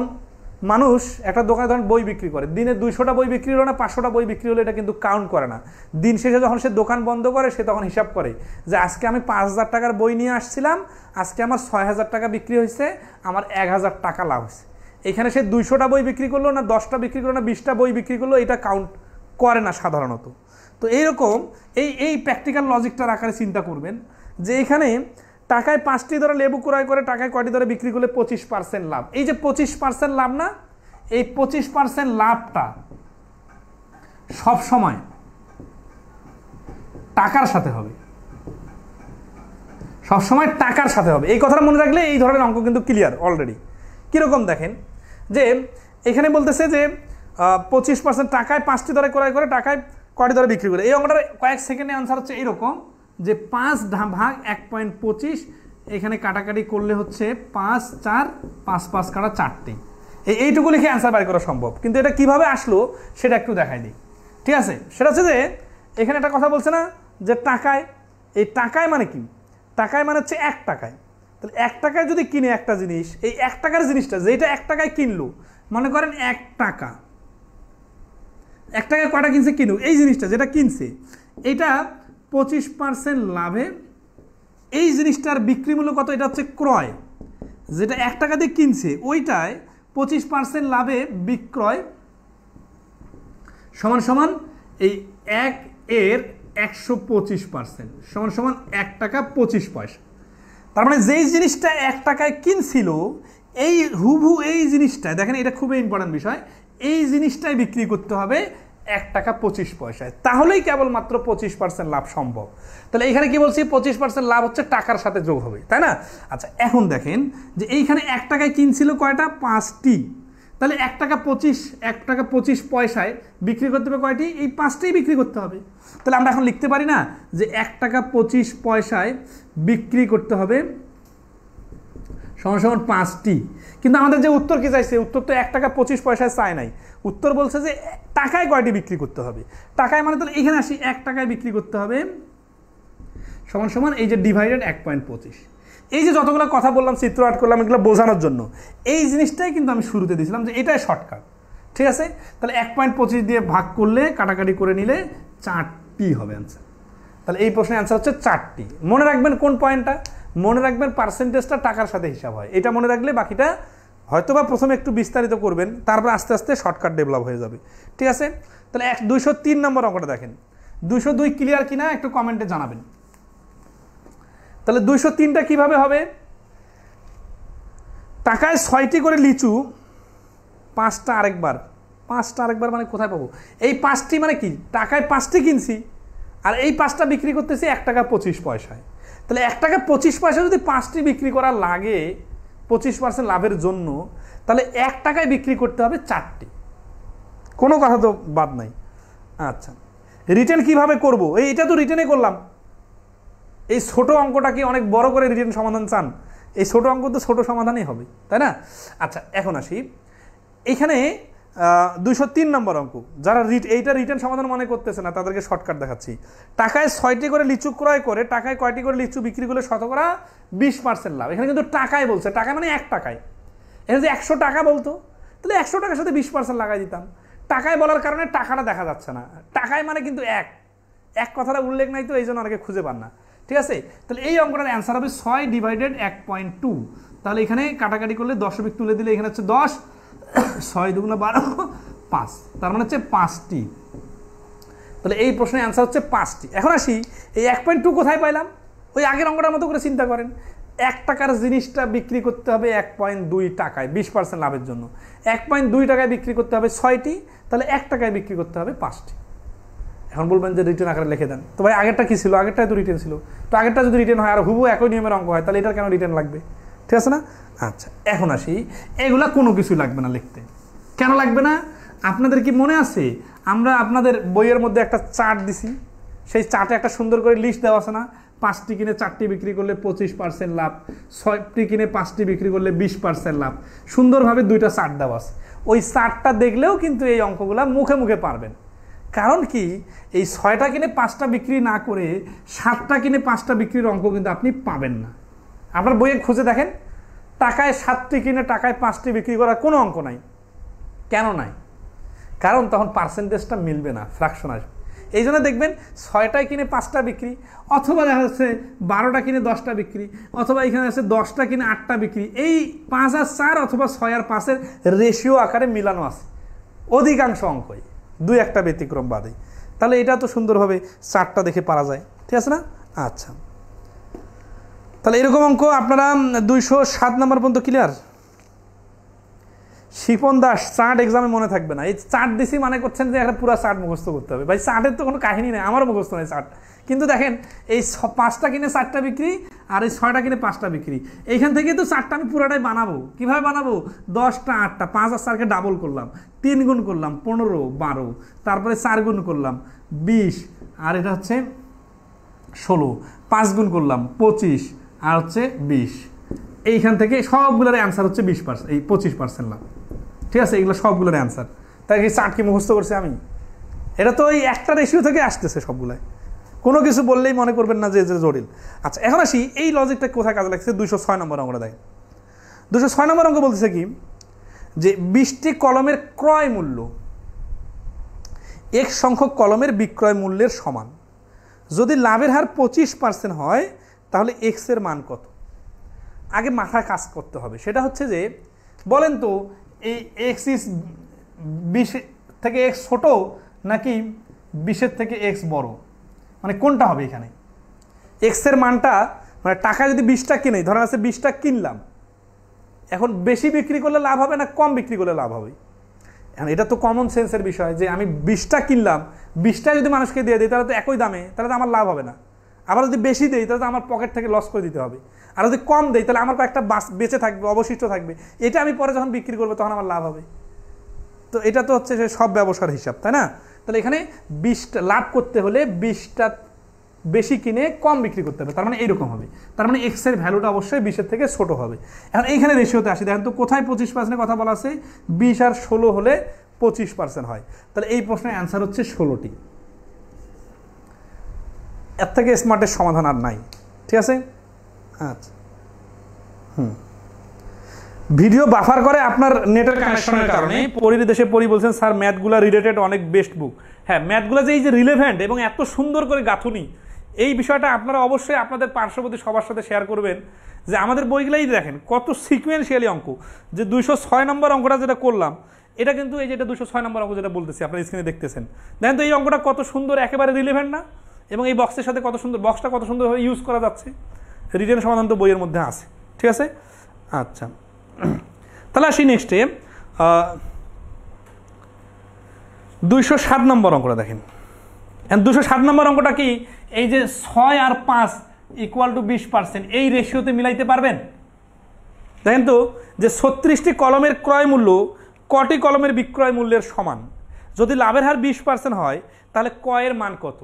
মানুষ একটা দোকানে ধরেন বই বিক্রি করে, দিনে 200টা বই বিক্রি হলো না 500টা বই বিক্রি হলো, এটা কিন্তু কাউন্ট করে না। দিন শেষে যখন সে দোকান বন্ধ করে সে তখন হিসাব করে যে আজকে আমি 5000 টাকার বই নিয়ে আসছিলাম, আজকে আমার 6000 টাকা বিক্রি হয়েছে, আমার 1000 টাকা লাভ হয়েছে। এখানে সে 200টা বই বিক্রি করলো না 10টা বিক্রি করলো না 20টা বই বিক্রি করলো, এটা কাউন্ট করে না সাধারণত। তো এইরকম এই প্র্যাকটিক্যাল লজিকটার আকারে চিন্তা করবেন যে এখানে টাকায় 5টি দরে লেবু ক্রয় করে টাকায় কয়টি দরে বিক্রি করলে 25% লাভ। এই যে 25% লাভ না, এই 25% লাভটা সব সময় টাকার সাথে হবে, সব সময় টাকার সাথে হবে। এই কথাটা মনে রাখলে এই ধরনের অঙ্ক কিন্তু ক্লিয়ার অলরেডি। কিরকম দেখেন যে এখানে বলতেছে যে 25% টাকায় 5টি দরে ক্রয় করে টাকায় কয়টি দরে বিক্রি করে। এই অঙ্কটার কয়েক সেকেন্ডে আনসার হচ্ছে এইরকম যে 5 ভাগ 1.25, এখানে কাটাকাটি করলে হচ্ছে 5 4 5 5 কাটা 4টি। এইটুকু লিখে অ্যান্সার বের করা সম্ভব, কিন্তু এটা কিভাবে আসলো সেটা একটু দেখাই দিই, ঠিক আছে? সেটা হচ্ছে যে এখানে একটা কথা বলছে না যে টাকায়, এই টাকায় মানে কি? টাকায় মানে হচ্ছে 1 টাকায়। তাহলে 1 টাকায় যদি কিনে একটা জিনিস, এই 1 টাকার জিনিসটা যেটা 1 টাকায় কিনলো, মনে করেন 1 টাকা, 1 টাকায় কয়টা কিনছে কিনুক, এই জিনিসটা যেটা কিনছে এটা 25% লাভে, এই জিনিসটার বিক্রি মূল্য কত? এটা হচ্ছে ক্রয়, যেটা 1 টাকা দিয়ে কিনছে ওইটায় 25% লাভে বিক্রয় সমান সমান এই 1 এর 125% সমান সমান 1 টাকা 25 পয়সা। তার মানে যেই জিনিসটা 1 টাকায় কিনছিল এই হুবহু এই জিনিসটায়, দেখেন এটা খুবই ইম্পর্টেন্ট বিষয়, এই জিনিসটাই বিক্রি করতে হবে 1 টাকা 25 পয়সায়, তাহলেই কেবলমাত্র 25% লাভ সম্ভব। তাহলে এইখানে কি বলছি? 25% লাভ হচ্ছে টাকার সাথে যোগ হবে, তাই না? আচ্ছা, এখন দেখেন যে এইখানে 1 টাকায় কিনছিল কয়টা? 5টি। তাহলে 1 টাকা 25 পয়সায় বিক্রি করতে হবে কয়টি? এই 5টিই বিক্রি করতে হবে। তাহলে আমরা এখন লিখতে পারি না যে 1 টাকা 25 পয়সায় বিক্রি করতে হবে সমান সমান 5টি। কিন্তু আমাদের যে উত্তর কি চাইছে, উত্তর তো 1 টাকা 25 পয়সায় চায় নাই, উত্তর বলছে যে টাকায় কয়টি বিক্রি করতে হবে। টাকায় মানে তাহলে এখানে আসি 1 টাকায় বিক্রি করতে হবে সমান সমান এই যে ডিভাইডেড 1.25। এই যে যতগুলো কথা বললাম, চিত্র আর্ট করলাম, এগুলো বোঝানোর জন্য এই জিনিসটাই কিন্তু আমি শুরুতে দিয়েছিলাম যে এটাই শর্টকাট, ঠিক আছে? তাহলে 1.25 দিয়ে ভাগ করলে কাটাকাটি করে নিলে 4টি হবে অ্যান্সার। তাহলে এই প্রশ্নের অ্যান্সার হচ্ছে 4টি। মনে রাখবেন কোন পয়েন্টটা? মনে রাখবেন পার্সেন্টেজটা টাকার সাথে হিসাব হয়, এটা মনে রাখলে বাকিটা হয়তোবা প্রথমে একটু বিস্তারিত করবেন, তারপর আস্তে আস্তে শর্টকাট ডেভেলপ হয়ে যাবে, ঠিক আছে? তাহলে 203 নম্বর অঙ্কটা দেখেন। 202 ক্লিয়ার কিনা একটু কমেন্টে জানাবেন। তাহলে 203টা কিভাবে হবে? টাকায় 6টি করে লিচু, 5টা আরেকবার মানে কোথায় পাবো? এই 5টি মানে কি? টাকায় 5টি কিনছি আর এই 5টা বিক্রি করতেছি 1 টাকা 25 পয়সায়। তাহলে 1 টাকা 25 পয়সা যদি 5টি বিক্রি করা লাগে 25% লাভের জন্য, তাহলে 1 টাকায় বিক্রি করতে হবে 4টি। কোনো কথা তো বাদ নাই। আচ্ছা, রিটার্ন কিভাবে করব? এটা তো রিটার্নে করলাম। এই ছোট অঙ্কটাকে অনেক বড় করে রিটার্ন সমাধান চান, এই ছোট অঙ্ক তো ছোট সমাধানই হবে, তাই না? আচ্ছা, এখন আসি এইখানে 203 নম্বর অঙ্ক। যারা এইটা রিটার্ন সমাধান মনে করতেছে না তাদেরকে শর্টকাট দেখাচ্ছি। টাকায় 6টি করে লিচু ক্রয় করে টাকায় কয়টি করে লিচু বিক্রি করলে শতকরা 20% লাভ। এখানে কিন্তু টাকায় বলছে, টাকা মানে 1 টাকায়। এখানে যে 100 টাকা বলতো তাহলে 100 টাকার সাথে 20% লাগাই দিতাম। টাকায় বলার কারণে টাকাটা দেখা যাচ্ছে না, টাকায় মানে কিন্তু এক কথাটা উল্লেখ নাই, তো এই জন্য অনেকে খুঁজে পান না। ঠিক আছে, তাহলে এই অঙ্কটার অ্যান্সার হবে 6/1.2। তাহলে এখানে কাটাকাটি করলে দশমিক তুলে দিলে এখানে হচ্ছে 10, 6 দুগুণে 12, 5, তার মানে হচ্ছে 5টি। তাহলে এই প্রশ্নের অ্যান্সার হচ্ছে 5টি। এখন আসি এই 1.2 কোথায় পাইলাম? ওই আগের অঙ্কটার মতো করে চিন্তা করেন। 1 টাকার জিনিসটা বিক্রি করতে হবে 1.2 টাকায় 20% লাভের জন্য। 1.2 টাকায় বিক্রি করতে হবে 6টি, তাহলে 1 টাকায় বিক্রি করতে হবে 5টি। এখন বলবেন যে রিটার্ন আকারে লিখে দেন। তো ভাই আগেরটা কি ছিল? আগেরটাই তো রিটার্ন ছিল। তো আগেরটা যদি রিটার্ন হয় আর হুবহু একই নিয়মের অঙ্ক হয়, তাহলে এটার কেন রিটার্ন লাগবে? ঠিক আছে না? আচ্ছা, এখন আসি এগুলা কোনো কিছুই লাগবে না লিখতে। কেন লাগবে না? আপনাদের কি মনে আছে আমরা আপনাদের বইয়ের মধ্যে একটা চার্ট দিছি? সেই চার্টে একটা সুন্দর করে লিস্ট দেওয়া আছে না? 5টি কিনে 4টি বিক্রি করলে 25% লাভ, 6টি কিনে 5টি বিক্রি করলে 20% লাভ। সুন্দরভাবে 2টা চার্ট দেওয়া আছে। ওই চার্টটা দেখলেও কিন্তু এই অঙ্কগুলা মুখে মুখে পারবেন। কারণ কি, এই 6টা কিনে 5টা বিক্রি না করে 7টা কিনে 5টা বিক্রির অঙ্ক কিন্তু আপনি পাবেন না। আপনার বইয়ে খুঁজে দেখেন, টাকায় 7টি কিনে টাকায় 5টি বিক্রি করার কোনো অঙ্ক নাই। কেন নাই? কারণ তখন পার্সেন্টেজটা মিলবে না, ফ্র্যাকশন আসবে। এই জন্য দেখবেন 6টায় কিনে 5টা বিক্রি, অথবা দেখা যাচ্ছে 12টা কিনে 10টা বিক্রি, অথবা এখানে আছে 10টা কিনে 8টা বিক্রি। এই 5 আর 4 অথবা 6 আর 5-এর রেশিও আকারে মিলানো আছে অধিকাংশ অঙ্কই, 2-1টা ব্যতিক্রম বাদে। তাহলে এটা তো সুন্দরভাবে চার্টটা দেখে পারা যায়। ঠিক আছে না? আচ্ছা, তাহলে এরকম অঙ্ক আপনারা 207 নম্বর পর্যন্ত ক্লিয়ার? শিপন দাস, চার্ট এক্সামে মনে থাকবে না। এই চার্ট দিছি মানে করছেন যে একটা পুরো চার্ট মুখস্থ করতে হবে। ভাই চার্টের তো কোনো কাহিনী নেই, আমারও মুখস্থ নেই চার্ট। কিন্তু দেখেন এই 5টা কিনে 4টা বিক্রি আর এই 6টা কিনে 5টা বিক্রি, এইখান থেকে তো চার্টটা আমি পুরোটাই বানাবো। কিভাবে বানাবো? 10টা 8টা, 5 আর 4কে ডাবল করলাম, 3 গুণ করলাম 15, 12, তারপরে 4 গুণ করলাম 20, আর এটা হচ্ছে 16, 5 গুণ করলাম 25, আর হচ্ছে 20। এইখান থেকে সবগুলোর অ্যান্সার হচ্ছে 20%, এই 25% লাভ। ঠিক আছে, এগুলো সবগুলোর অ্যান্সার। তাই কি চার্ট কি মুখস্থ করছি আমি? এটা তো ওই একটা রেশিও থেকে আসতেছে সবগুলাই। কোনো কিছু বললেই মনে করবেন না যে জটিল। আচ্ছা, এখন আসি এই লজিকটা কোথায় কাজে লাগছে। 206 নম্বর অঙ্কটা দেখেন। 206 নম্বর অঙ্ক বলতেছে কি, যে 20টি কলমের ক্রয় মূল্য এক সংখ্যক কলমের বিক্রয় মূল্যের সমান। যদি লাভের হার 25% হয় তাহলে এক্স এর মান কত? আগে মাথায় কাজ করতে হবে। সেটা হচ্ছে যে বলেন তো, এই এক্স ইস 20 থেকে এক্স ছোট নাকি 20-এর থেকে এক্স বড়, মানে কোনটা হবে এখানে? এক্সের মানটা মানে টাকা যদি 20টা কিনে, ধরেন আছে 20টা কিনলাম, এখন বেশি বিক্রি করলে লাভ হবে না কম বিক্রি করলে লাভ হবে? এখন এটা তো কমন সেন্সের বিষয় যে আমি 20টা কিনলাম, 20টা যদি মানুষকে দিয়ে দিই তাহলে তো একই দামে, তাহলে তো আমার লাভ হবে না। আবার যদি বেশি দেই তাহলে তো আমার পকেট থেকে লস করে দিতে হবে। আর যদি কম দেই তাহলে আমার একটা বেঁচে থাকবে, অবশিষ্ট থাকবে, এটা আমি পরে যখন বিক্রি করবো তখন আমার লাভ হবে। তো এটা তো হচ্ছে সব ব্যবসার হিসাব, তাই না? তাহলে এখানে 20টা লাভ করতে হলে 20টা বেশি কিনে কম বিক্রি করতে হবে, তার মানে এইরকম হবে। তার মানে এক্স এর ভ্যালুটা অবশ্যই 20-এর থেকে ছোট হবে। এখন এইখানে রেশিওতে আসি, দেখেন তো কোথায় 25% কথা বলা আছে? 20 আর 16 হলে 25% হয়। তাহলে এই প্রশ্নের অ্যান্সার হচ্ছে 16টি। এর থেকে স্মার্টের সমাধান আর নাই। ঠিক আছে? আচ্ছা, ভিডিও বাফার করে আপনার নেটের কানেকশনের কারণে। পরির দেশে পরি বলছেন স্যার ম্যাথগুলা রিলেটেড অনেক বেস্ট বুক। হ্যাঁ, ম্যাথগুলা যে এই যে রিলেভেন্ট এবং এত সুন্দর করে গাঁথুনি, এই বিষয়টা আপনারা অবশ্যই আপনাদের পার্শ্ববর্তী সবার সাথে শেয়ার করবেন যে আমাদের বইগুলাই দেখেন কত সিকুয়েন্সিয়ালি অঙ্ক। যে 206 নম্বর অঙ্কটা যেটা করলাম, এটা কিন্তু এই যেটা 206 নম্বর অঙ্ক যেটা বলতেছি আপনার স্ক্রিনে দেখতেছেন, দেখেন তো এই অঙ্কটা কত সুন্দর, একেবারে রিলেভেন্ট না? এবং এই বক্সের সাথে কত সুন্দর, বক্সটা কত সুন্দরভাবে ইউজ করা যাচ্ছে। রিটেন সমাধান তো বইয়ের মধ্যে আছে। ঠিক আছে? আচ্ছা, তাহলে আসি নেক্সটে 207 নম্বর অঙ্কটা দেখেন। 207 নম্বর অঙ্কটা কি, এই যে 6 আর 5 ইকুয়াল টু 20%, এই রেশিওতে মিলাইতে পারবেন? দেখেন তো যে 36টি কলমের ক্রয় মূল্য কটি কলমের বিক্রয় মূল্যের সমান। যদি লাভের হার 20% হয় তাহলে কয়ের মান কত?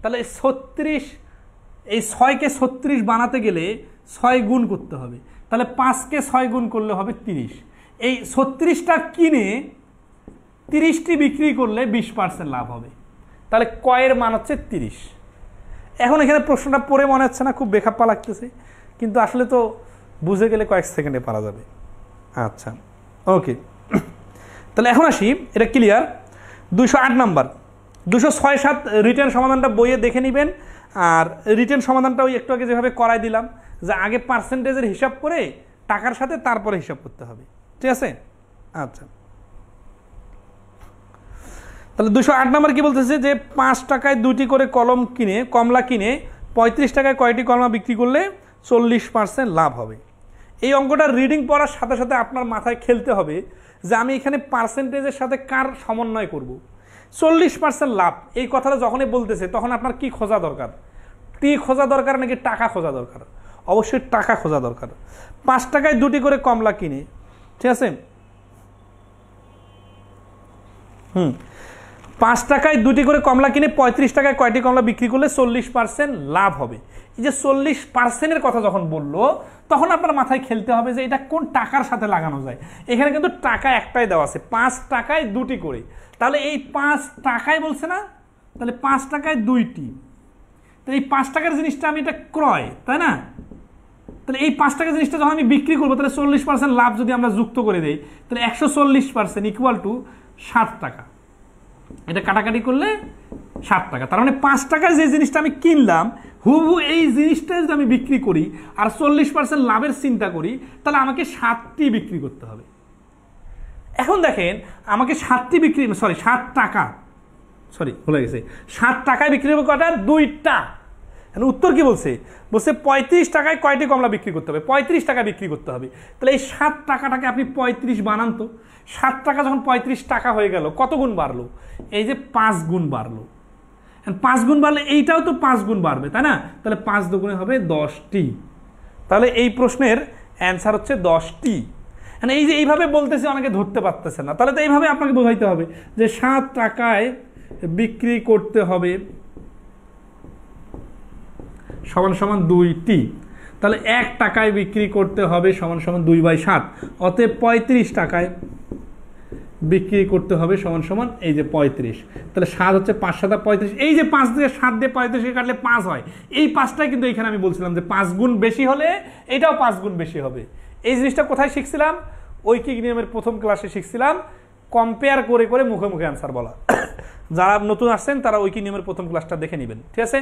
তাহলে 36, এই 6কে 36 বানাতে গেলে 6 গুণ করতে হবে, তাহলে 5কে 6 গুণ করলে হবে 30। এই 36টা কিনে 30টি বিক্রি করলে 20% লাভ হবে, তাহলে কয়ের মান হচ্ছে 30। এখন এখানে প্রশ্নটা পড়ে মনে হচ্ছে না খুব বেখাপ্পা লাগতেছে, কিন্তু আসলে তো বুঝে গেলে কয়েক সেকেন্ডে পারা যাবে। আচ্ছা ওকে, তাহলে এখন আসি, এটা ক্লিয়ার। 208 নাম্বার, 206-7 রিটেন সমাধানটা বইয়ে দেখে নেবেন। আর রিটেন সমাধানটা ওই একটু আগে যেভাবে করাই দিলাম, যে আগে পার্সেন্টেজের হিসাব করে টাকার সাথে তারপরে হিসাব করতে হবে, ঠিক আছে? আচ্ছা, তাহলে 208 নাম্বার কি বলতেছে যে 5 টাকায় 2টি করে কমলা কিনে 35 টাকায় কয়টি কমলা বিক্রি করলে 40% লাভ হবে। এই অঙ্কটা রিডিং পড়ার সাথে সাথে আপনার মাথায় খেলতে হবে যে আমি এখানে পার্সেন্টেজের সাথে কার সমন্বয় করব। 40% লাভ এই কথাটা যখনই বলতেছে তখন আপনার কি খোঁজা দরকার? টি খোঁজা দরকার নাকি টাকা খোঁজা দরকার? অবশ্যই টাকা খোঁজা দরকার। 5 টাকায় 2টি করে কমলা কিনে, ঠিক আছে? 5 টাকায় 2টি করে কমলা কিনে 35 টাকায় কয়টি কমলা বিক্রি করলে 40% লাভ হবে। এই যে 40%-এর কথা যখন বললো তখন আপনার মাথায় খেলতে হবে যে এটা কোন টাকার সাথে লাগানো যায়। এখানে কিন্তু টাকা একটাই দেওয়া আছে, 5 টাকায় 2টি করে, তাহলে এই 5 টাকায় বলছে না, তাহলে 5 টাকায় 2টি, তাহলে এই 5 টাকার জিনিসটা আমি এটা ক্রয়, তাই না? তাহলে এই 5 টাকার জিনিসটা যখন আমি বিক্রি করবো তাহলে 40% লাভ যদি আমরা যুক্ত করে দেই তাহলে 140% ইকুয়াল টু 7 টাকা। এটা কাটাকাটি করলে 7 টাকা। তার মানে 5 টাকায় যে জিনিসটা আমি কিনলাম হুবহু এই জিনিসটা যদি আমি বিক্রি করি আর 40% লাভের চিন্তা করি তাহলে আমাকে 7টি বিক্রি করতে হবে। এখন দেখেন আমাকে 7 টাকা, ভুলে গেছে, 7 টাকায় বিক্রি হবে কয়টা? 2টা। উত্তর কি বলছে? বলছে 35 টাকায় কয়টি কমলা বিক্রি করতে হবে? 35 টাকা বিক্রি করতে হবে। তাহলে এই 7 টাকাটাকে আপনি 35 বানান তো। 7 টাকা যখন 35 টাকা হয়ে গেল কত গুণ বাড়লো? এই যে 5 গুণ বাড়লো। 5 গুণ বাড়লে এইটাও তো 5 গুণ বাড়বে, তাই না? তাহলে 5 দুগুণে হবে 10টি। তাহলে এই প্রশ্নের অ্যান্সার হচ্ছে 10টি। এই যে এইভাবে বলতেছে অনেকে ধরতে পারতেছে না, তাহলে তো এইভাবে আপনাকে বোঝাইতে হবে যে 7 টাকায় বিক্রি করতে হবে সমান সমান 2টি, তাহলে 1 টাকায় বিক্রি করতে হবে সমান সমান 2/7, অতএব 35 টাকায় বিক্রি করতে হবে সমান সমান এই যে 35। তাহলে 7 হচ্ছে 5 7 35, এই যে 5 দিয়ে 7 দিয়ে 35 কাটলে 5 হয়। এই 5টাই কিন্তু এখানে আমি বলছিলাম যে 5 গুণ বেশি হলে এটাও 5 গুণ বেশি হবে। এই জিনিসটা কোথায় শিখছিলাম? ঐকিক নিয়মের প্রথম ক্লাসে শিখছিলাম, কম্পেয়ার করে করে মুখে মুখে অ্যান্সার বলা। যারা নতুন আসছেন তারা ঐকিক নিয়মের প্রথম ক্লাসটা দেখে নেবেন, ঠিক আছে?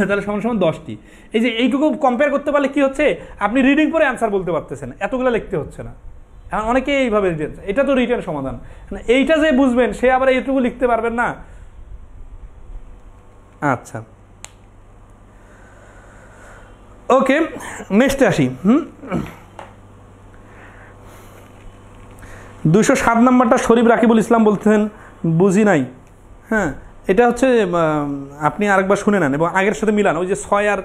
তাহলে সমান সমান 10টি। এই যে এইটুকু কম্পেয়ার করতে পারলে কি হচ্ছে, আপনি রিডিং করে অ্যান্সার বলতে পারতেছেন, এতগুলো লিখতে হচ্ছে না। এখন অনেকে এইভাবে, এটা তো রিটেন সমাধান, এইটা যে বুঝবেন সে আবার এইটুকু লিখতে পারবেন না। আচ্ছা ওকে, নেক্সটে আসি। 207 নাম্বারটা শরীফ রাকিবুল ইসলাম বলতেছেন বুঝি নাই। হ্যাঁ, এটা হচ্ছে আপনি আরেকবার শুনে নেন এবং আগের সাথে মিলান। ওই যে 6 আর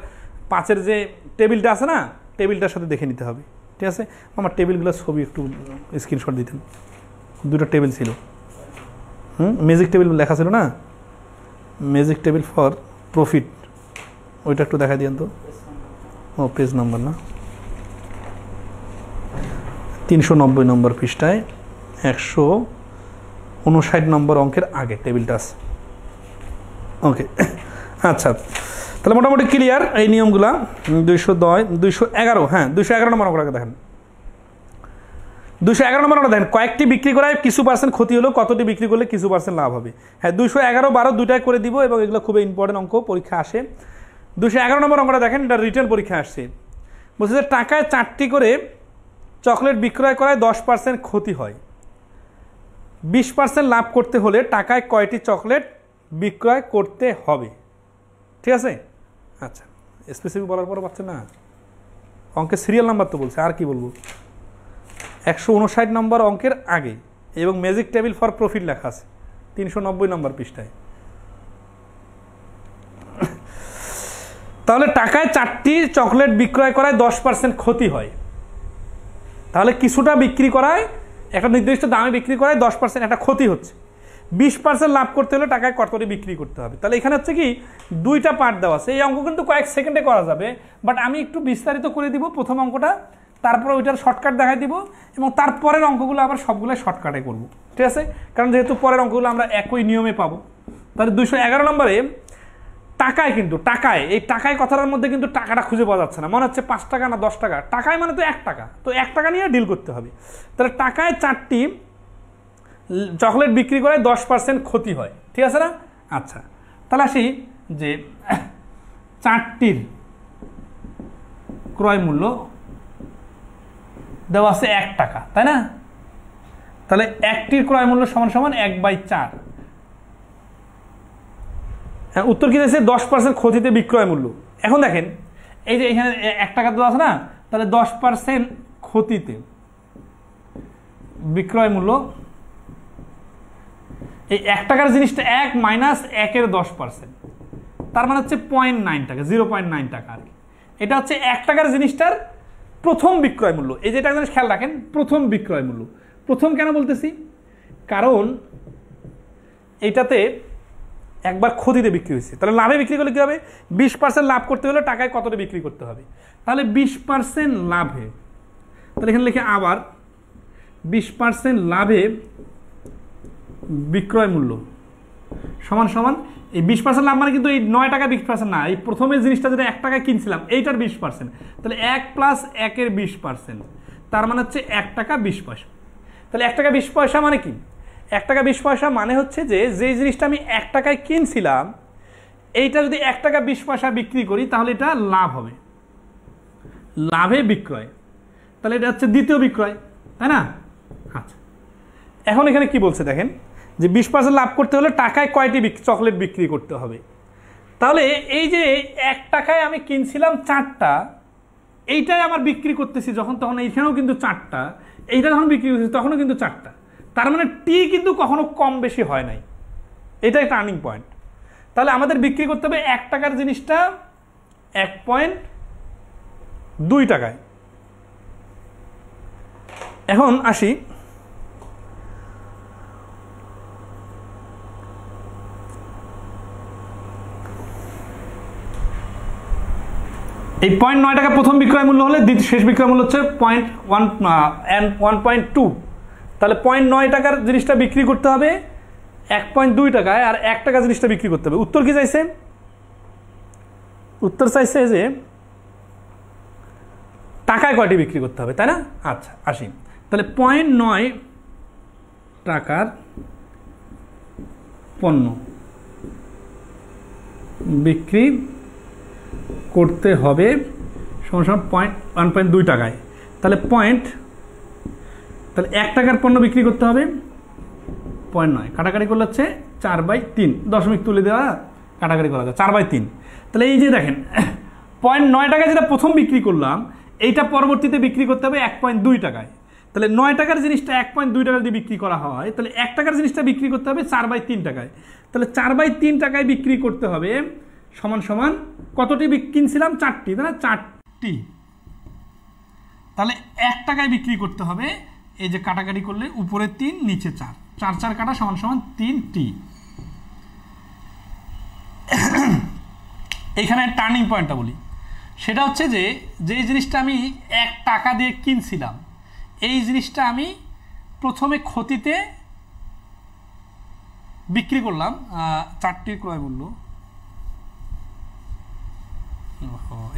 5-এর যে টেবিলটা আছে না, টেবিলটার সাথে দেখে নিতে হবে, ঠিক আছে? আমার টেবিলগুলোর ছবি একটু স্ক্রিনশট দিতেন। 2টা টেবিল ছিল, ম্যাজিক টেবিল লেখা ছিল না, ম্যাজিক টেবিল ফর প্রফিট, ওইটা একটু দেখা দিয়েন তো। ও পেজ নাম্বার না, 390 নম্বর পৃষ্ঠায় 159 নম্বর অঙ্কের আগে টেবিলটা আছে। ওকে আচ্ছা, তাহলে মোটামুটি ক্লিয়ার এই নিয়মগুলা। 211, হ্যাঁ 211 নম্বর অঙ্কটাকে দেখেন। 211 নম্বর অঙ্কটা দেখেন, কয়েকটি বিক্রি করায় কিছু পার্সেন্ট ক্ষতি হলো, কতটি বিক্রি করলে কিছু পার্সেন্ট লাভ হবে। হ্যাঁ 211, 12 দুটাই করে দিব এবং এগুলো খুবই ইম্পর্টেন্ট অঙ্ক, পরীক্ষা আসে। 211 নম্বর অঙ্কটা দেখেন, এটা রিটেন পরীক্ষা আসছে। বলছে যে টাকায় 4টি করে চকলেট বিক্রয় করায় 10% ক্ষতি হয়, 20% লাভ করতে হলে টাকায় কয়টি চকলেট বিক্রয় করতে হবে? ঠিক আছে? আচ্ছা, স্পেসিফিক বলার পর পাচ্ছে না, অঙ্কের সিরিয়াল নাম্বার তো বলছে, আর কি বলবো। 159 নম্বর অঙ্কের আগে এবং ম্যাজিক টেবিল ফর প্রফিট লেখা আছে 390 নম্বর পৃষ্ঠায়। তাহলে টাকায় 4টি চকলেট বিক্রয় করায় 10% ক্ষতি হয়। তাহলে কিছুটা বিক্রি করায়, একটা নির্দিষ্ট দামে বিক্রি করায় 10% একটা ক্ষতি হচ্ছে। 20% লাভ করতে হলে টাকায় কতটি বিক্রি করতে হবে। তাহলে এখানে হচ্ছে কি 2টা পার্ট দেওয়া আছে। এই অঙ্ক কিন্তু কয়েক সেকেন্ডে করা যাবে, বাট আমি একটু বিস্তারিত করে দিব প্রথম অঙ্কটা, তারপরে ওইটার শর্টকাট দেখাই দিব, এবং তারপরের অঙ্কগুলো আবার সবগুলো শর্টকাটে করব, ঠিক আছে? কারণ যেহেতু পরের অঙ্কগুলো আমরা একই নিয়মে পাবো। তাহলে 211 নম্বরে টাকায়, কিন্তু টাকায়, এই টাকায় কথাটার মধ্যে কিন্তু টাকাটা খুঁজে পাওয়া যাচ্ছে না। মনে হচ্ছে 5 টাকা না 10 টাকা, টাকায় মানে তো 1 টাকা, তো 1 টাকা নিয়ে ডিল করতে হবে। তাহলে টাকায় 4টি চকলেট বিক্রি করে 10% ক্ষতি হয়, ঠিক আছে না? আচ্ছা, তাহলে আসি যে 4টির ক্রয় মূল্য দেওয়া আছে 1 টাকা, তাই না? তাহলে 1টির ক্রয় মূল্য সমান সমান 1/4। উত্তর কি দিয়েছে? 10% ক্ষতিতে বিক্রয় মূল্য। এখন দেখেন, এই যে এখানে 1 টাকা দেওয়া আছে না, তাহলে 10% ক্ষতিতে বিক্রয় মূল্য, এই 1 টাকার জিনিসটা 1 মাইনাস 1-এর 10%, তার মানে হচ্ছে 0.9 টাকা, 0.9 টাকা আর কি। এটা হচ্ছে 1 টাকার জিনিসটার প্রথম বিক্রয় মূল্য। এই যে এটা জিনিস খেয়াল রাখেন, প্রথম বিক্রয় মূল্য। প্রথম কেন বলতেছি? কারণ এইটাতে একবার ক্ষতিতে বিক্রি হয়েছে। তাহলে লাভে বিক্রি করলে কি হবে? 20% লাভ করতে হলে টাকায় কতটা বিক্রি করতে হবে? তাহলে 20% লাভে, তাহলে এখানে লিখে আবার 20% লাভে বিক্রয় মূল্য সমান সমান, এই 20% লাভ মানে কিন্তু এই 9 টাকা 20% না, এই প্রথমে জিনিসটা যেটা 1 টাকায় কিনছিলাম এইটার 20%। তাহলে 1 + 1-এর 20%, তার মানে হচ্ছে 1 টাকা 20 পয়সা। তাহলে 1 টাকা 20 পয়সা মানে কি? 1 টাকা 20 পয়সা মানে হচ্ছে যে যেই জিনিসটা আমি 1 টাকায় কিনছিলাম এইটা যদি 1 টাকা 20 পয়সা বিক্রি করি তাহলে এটা লাভ হবে, লাভে বিক্রয়। তাহলে এটা হচ্ছে দ্বিতীয় বিক্রয়, তাই না? আচ্ছা, এখন এখানে কি বলছে দেখেন, যে 20% লাভ করতে হলে টাকায় কয়টি চকলেট বিক্রি করতে হবে। তাহলে এই যে 1 টাকায় আমি কিনছিলাম 4টা, এইটাই আমার বিক্রি করতেছি যখন, তখন এইখানেও কিন্তু 4টা, এইটা যখন বিক্রি করতেছি তখনও কিন্তু 4টা। তার মানে টি কিন্তু কখনো কম বেশি হয় নাই, এটাই টার্নিং পয়েন্ট। তাহলে আমাদের বিক্রি করতে হবে 1 টাকার জিনিসটা 1.2 টাকায়। এখন আসি এই 0.9 টাকা প্রথম বিক্রয় মূল্য হলে শেষ বিক্রয় মূল্য হচ্ছে 1.2। তাহলে 0.9 টাকার জিনিসটা বিক্রি করতে হবে 1.2 টাকায়, আর 1 টাকা জিনিসটা বিক্রি করতে হবে। উত্তর কি চাইছে? উত্তর চাইছে যে টাকায় কয়টি বিক্রি করতে হবে, তাই না? আচ্ছা, আসি তাহলে 0.9 টাকার পণ্য বিক্রি করতে হবে সমান 1.2 টাকায়। তাহলে তাহলে 1 টাকার পণ্য বিক্রি করতে হবে 0.9, কাটাকাটি করলে হচ্ছে 4/3, দশমিক তুলে দেওয়া কাটাকাটি করা যায় 4/3। তাহলে এই যে দেখেন 0.9 টাকায় যেটা প্রথম বিক্রি করলাম এইটা পরবর্তীতে বিক্রি করতে হবে 1.2 টাকায়। তাহলে 9 টাকার জিনিসটা 1.2 টাকা যদি বিক্রি করা হয় তাহলে 1 টাকার জিনিসটা বিক্রি করতে হবে 4/3 টাকায়। তাহলে 4/3 টাকায় বিক্রি করতে হবে সমান সমান কতটি কিনছিলাম? 4টি, তাই না? 4টি। তাহলে 1 টাকায় বিক্রি করতে হবে, এই যে কাটাকাটি করলে উপরে 3 নিচে 4, 4 কাটা সমান সমান 3টি। এখানে টার্নিং পয়েন্টটা বলি, সেটা হচ্ছে যে যেই জিনিসটা আমি 1 টাকা দিয়ে কিনছিলাম এই জিনিসটা আমি প্রথমে ক্ষতিতে বিক্রি করলাম। 4টির ক্রয় মূল্য,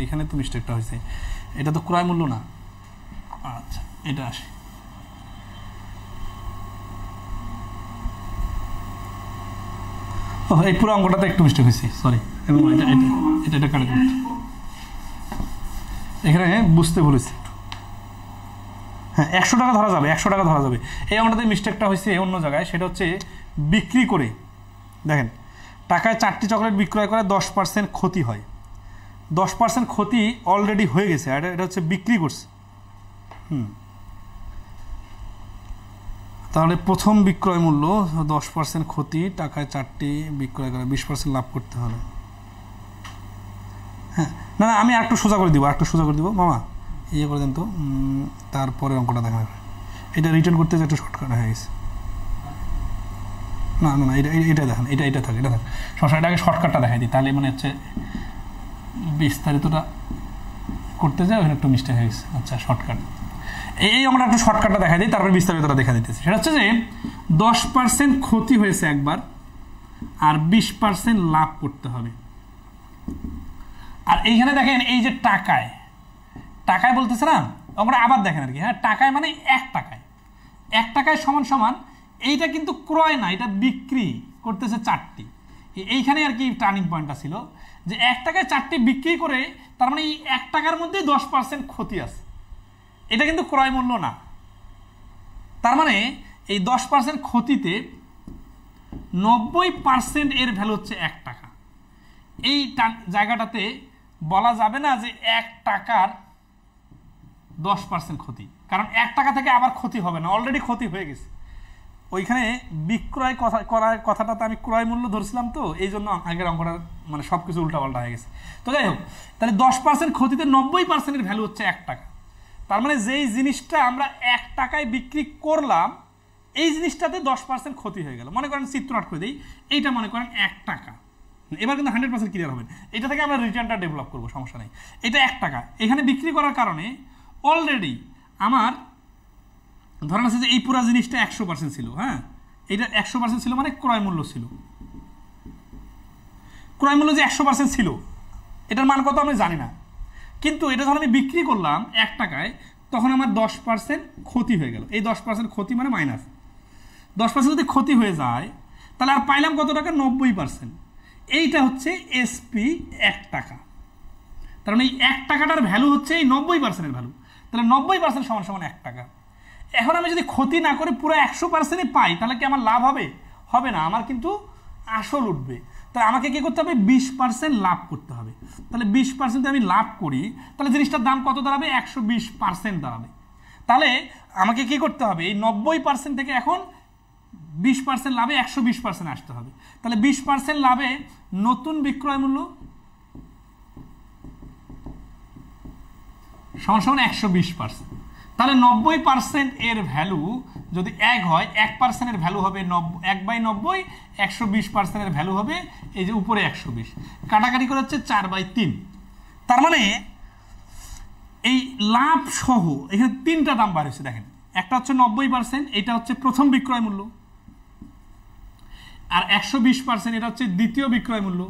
এখানে তো মিস্টেকটা হয়েছে, এটা তো ক্রয় মূল্য না। আচ্ছা, এটা আসে এই পুরো অঙ্কটাতে একটু মিস্টেক হয়েছে, সরি। এবং এটা কারেক্ট, এখানে বুঝতে বলেছি। হ্যাঁ, 100 টাকা ধরা যাবে, 100 টাকা ধরা যাবে। এই অঙ্কটাতে মিস্টেকটা হয়েছে অন্য জায়গায়, সেটা হচ্ছে বিক্রি করে দেখেন টাকায় 4টি চকলেট বিক্রয় করে 10% ক্ষতি হয়। 10% ক্ষতি অলরেডি হয়ে গেছে, এটা হচ্ছে বিক্রি করছে। তাহলে প্রথম বিক্রয় মূল্য 10% ক্ষতি, টাকায় 4টি বিক্রয় করে 20% লাভ করতে হবে। হ্যাঁ, না না আমি একটু সোজা করে দিব, একটু সোজা করে দিব মামা, ইয়ে করে দেন তো। তারপরে অঙ্কটা দেখা যাবে, এটা রিটার্ন করতে যে একটু শর্টকাট হয়ে গেছে। না না না এটা দেখেন, এটা থাকে, এটা থাকে সমস্যা। এটা আগে শর্টকাটটা দেখাই দিই, তাহলে মনে হচ্ছে বিস্তারিতটা করতে যায় ওখানে একটু মিস্টেক হয়ে গেছে। আচ্ছা শর্টকাট, এই আমরা একটু শর্টকাটটা দেখাই দিই, তারপরে বিস্তারিতটা দেখা দিতেছি। সেটা হচ্ছে যে 10% ক্ষতি হয়েছে একবার, আর 20% লাভ করতে হবে। আর এইখানে দেখেন এই যে টাকায় বলতেছে না, আমরা আবার দেখেন আর কি, হ্যাঁ টাকায় মানে 1 টাকায়, 1 টাকায় সমান সমান, এইটা কিন্তু ক্রয় না, এটা বিক্রি করতেছে 4টি। এইখানে আর কি টার্নিং পয়েন্টটা ছিল যে 1 টাকায় 4টি বিক্রি করে, তার মানে এই 1 টাকার মধ্যে 10% ক্ষতি আছে, এটা কিন্তু ক্রয় মূল্য না। তার মানে এই 10% ক্ষতিতে 90% এর ভ্যালু হচ্ছে 1 টাকা। এই জায়গাটাতে বলা যাবে না যে 1 টাকার 10% ক্ষতি, কারণ 1 টাকা থেকে আবার ক্ষতি হবে না, অলরেডি ক্ষতি হয়ে গেছে। ওইখানে বিক্রয় করার কথাটাতে আমি ক্রয় মূল্য ধরছিলাম, তো এই জন্য আগের অঙ্কটা মানে সব কিছু উল্টাপাল্টা হয়ে গেছে। তো যাই হোক, তাহলে 10% ক্ষতিতে 90%-এর ভ্যালু হচ্ছে 1 টাকা। তার মানে যেই জিনিসটা আমরা 1 টাকায় বিক্রি করলাম, এই জিনিসটাতে 10% ক্ষতি হয়ে গেল। মনে করেন চিত্র আট করে দিই, এইটা মনে করেন 1 টাকা, এবার কিন্তু 100% ক্লিয়ার হবেন। এটা থেকে আমরা রিটার্নটা ডেভেলপ করবো, সমস্যা নেই। এটা 1 টাকা এখানে বিক্রি করার কারণে অলরেডি আমার ধরেন আছে যে এই পুরো জিনিসটা 100% ছিল, হ্যাঁ এটা 100% ছিল, মানে ক্রয় মূল্য ছিল, ক্রয় মূল্য যে 100% ছিল, এটার মান কত আমি জানি না, কিন্তু এটা যখন আমি বিক্রি করলাম 1 টাকায়, তখন আমার 10% ক্ষতি হয়ে গেল। এই 10% ক্ষতি মানে মাইনাস 10% যদি ক্ষতি হয়ে যায়, তাহলে আর পাইলাম কত টাকা? 90%। এইটা হচ্ছে এসপি 1 টাকা। তার মানে এই 1 টাকাটার ভ্যালু হচ্ছে এই 90%-এর ভ্যালু, তাহলে 90% সমান সমান 1 টাকা। এখন আমি যদি ক্ষতি না করে পুরো 100%-ই পাই, তাহলে কি আমার লাভ হবে? হবে না, আমার কিন্তু আসল উঠবে। তাহলে আমাকে কি করতে হবে? 20% লাভ করতে হবে। তাহলে 20% আমি লাভ করি, তাহলে জিনিসটার দাম কত দাঁড়াবে? 120% দাঁড়াবে। তাহলে আমাকে কি করতে হবে? এই 90% থেকে এখন 20% লাভে 120% আসতে হবে। তাহলে 20% লাভে নতুন বিক্রয় মূল্য সমান সমান 120%। তাহলে 90% এর ভ্যালু যদি 1 হয়, 1% এর ভ্যালু হবে 1/90, 120% এর ভ্যালু হবে এই যে উপরে 120, কাটাকাটি করে হচ্ছে 4/3। তার মানে এই লাভ সহ এখানে 3টা দাম বার হয়েছে, দেখেন একটা হচ্ছে 90%, এটা হচ্ছে প্রথম বিক্রয় মূল্য, আর 120% এটা হচ্ছে দ্বিতীয় বিক্রয় মূল্য,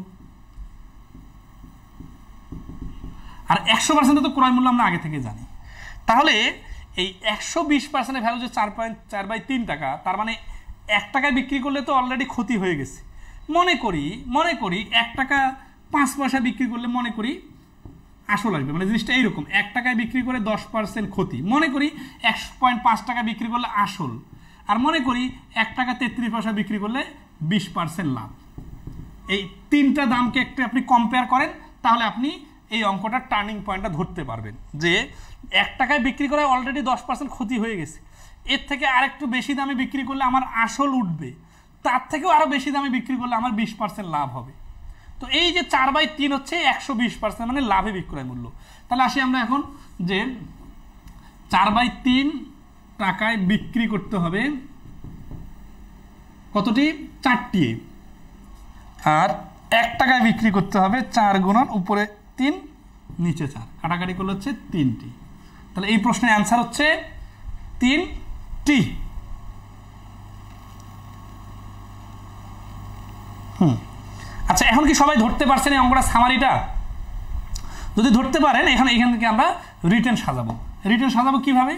আর 100% তো ক্রয় মূল্য আমরা আগে থেকে জানি। তাহলে এই 120%-এর ভ্যালু যে 4/3 টাকা, তার মানে 1 টাকায় বিক্রি করলে তো অলরেডি ক্ষতি হয়ে গেছে। মনে করি 1 টাকা 5 পয়সা বিক্রি করলে মনে করি আসল আসবে, মানে জিনিসটা এইরকম, 1 টাকায় বিক্রি করে 10% ক্ষতি, মনে করি 1.5 টাকা বিক্রি করলে আসল, আর মনে করি 1 টাকা 33 পয়সা বিক্রি করলে 20% লাভ। এই 3টা দামকে একটু আপনি কম্পেয়ার করেন, তাহলে আপনি এই অঙ্কটার টার্নিং পয়েন্টটা ধরতে পারবেন যে 1 টাকায় বিক্রি করে অলরেডি 10% ক্ষতি হয়ে গেছে, এর থেকে আরেকটু বেশি দামে বিক্রি করলে আমার আসল উঠবে, তার থেকেও আরও বেশি দামে বিক্রি করলে আমার 20% লাভ হবে। তো এই যে 4/3 হচ্ছে 120%, মানে লাভে বিক্রয় মূল্য। তাহলে আসি আমরা এখন যে 4/3 টাকায় বিক্রি করতে হবে কতটি? 4টি, আর 1 টাকায় বিক্রি করতে হবে 4 গুণন উপরে 3 নিচে 4, কাটাকাটি করলে হচ্ছে 3টি। তাহলে এই প্রশ্নের অ্যান্সার হচ্ছে 3টি। আচ্ছা, এখন কি সবাই ধরতে পারছেন এই অঙ্কটা সামারিটা? যদি ধরতে পারেন, এখান থেকে আমরা রিটার্ন সাজাবো কিভাবে?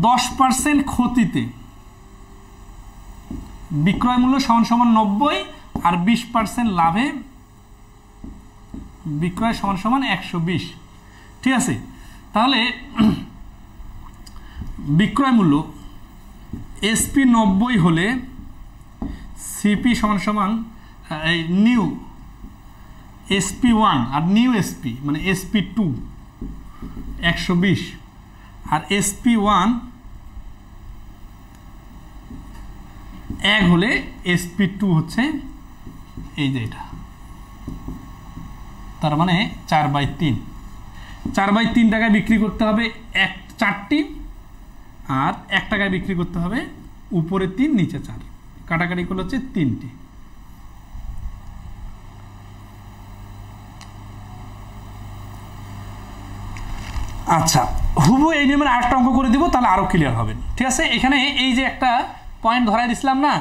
10% ক্ষতিতে বিক্রয় মূল্য সমান সমান 90, আর 20% লাভে বিক্রয় সমান সমান 120। ঠিক আছে, তাহলে বিক্রয় মূল্য এসপি 90 হলে সিপি সমান সমান এই নিউ এসপি 1 আর নিউ এসপি মানে এসপি 2 120, আর এসপি 1 1 হলে এসপি 2 হচ্ছে এই যে এটা তার মানে 4/3, 4/3 টাকায় বিক্রি করতে হবে 4টি, আর 1 টাকায় বিক্রি করতে হবে উপরে 3 নিচে 4, কাটাকাটি করলে হচ্ছে 3টি। আচ্ছা, হুবহু এই নিয়মের আরেকটা অঙ্ক করে দিব, তাহলে আরো ক্লিয়ার হবে। ঠিক আছে, এখানে এই যে একটা পয়েন্ট ধরাই দিছিলাম না,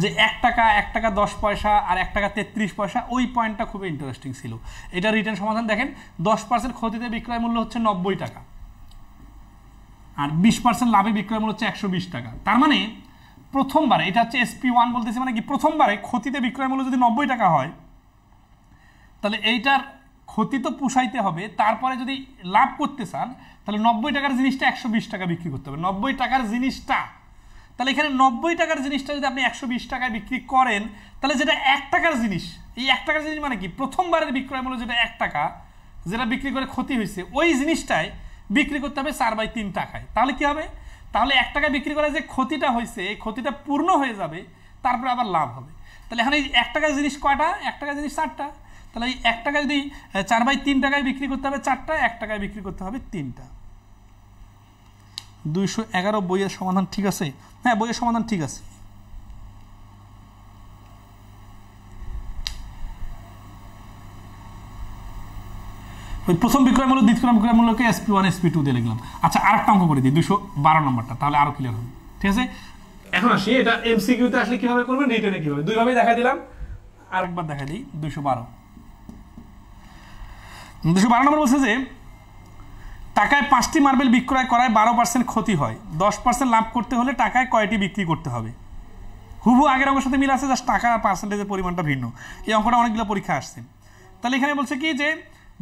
যে 1 টাকা 1 টাকা 10 পয়সা আর 1 টাকা 33 পয়সা, ওই পয়েন্টটা খুবই ইন্টারেস্টিং ছিল। এটা রিটার্ন সমাধান দেখেন, 10% ক্ষতিতে বিক্রয় মূল্য হচ্ছে 90 টাকা, আর 20% লাভে বিক্রয় মূল্য হচ্ছে 120 টাকা। তার মানে প্রথমবারে, এটা হচ্ছে SP1 বলতেছে, মানে কি প্রথমবারে ক্ষতিতে বিক্রয় মূল্য যদি 90 টাকা হয়, তাহলে এইটার ক্ষতি তো পুষাইতে হবে, তারপরে যদি লাভ করতে চান তাহলে 90 টাকার জিনিসটা 120 টাকা বিক্রি করতে হবে। 90 টাকার জিনিসটা, তাহলে এখানে 90 টাকার জিনিসটা যদি আপনি 120 টাকায় বিক্রি করেন, তাহলে যেটা 1 টাকার জিনিস, এই 1 টাকার জিনিস মানে কি প্রথমবারের বিক্রয় মূল্য যেটা 1 টাকা, যেটা বিক্রি করে ক্ষতি হয়েছে, ওই জিনিসটাই বিক্রি করতে হবে 4/3 টাকায়। তাহলে কি হবে? তাহলে 1 টাকায় বিক্রি করে যে ক্ষতিটা হয়েছে, এই ক্ষতিটা পূর্ণ হয়ে যাবে, তারপরে আবার লাভ হবে। তাহলে এখানে এই 1 টাকার জিনিস কয়টা? 1 টাকার জিনিস 4টা। তাহলে এই 1 টাকা যদি 4/3 টাকায় বিক্রি করতে হবে 4টা, 1 টাকায় বিক্রি করতে হবে 3টা। 211 বইয়ের সমাধান ঠিক আছে? হ্যাঁ, বইয়ের সমাধান ঠিক আছে। ওই প্রথম বিক্রয় মূল্য, দ্বিতীয় বিক্রয় মূল্যকে SP1 SP2 দিয়ে লিখলাম। আচ্ছা, আরেকটা অঙ্ক করে দিই, 212 নম্বরটা, তাহলে আরো ক্লিয়ার হবে। ঠিক আছে, এখন আসি এটা MCQ তে আসলে কিভাবে করবেন, রিটেনে কিভাবে, দুইভাবেই দেখাই দিলাম। আরেকবার দেখাই দিই, 212 নম্বর বলছে যে টাকায় 5টি মার্বেল বিক্রয় করায় 12% ক্ষতি হয়, 10% লাভ করতে হলে টাকায় কয়টি বিক্রি করতে হবে? হুবহু আগের অঙ্কের সাথে মিল আছে, জাস্ট টাকা পার্সেন্টেজের পরিমাণটা ভিন্ন। এই অঙ্কটা অনেকগুলো পরীক্ষা আসছে। তাহলে এখানে বলছে কি যে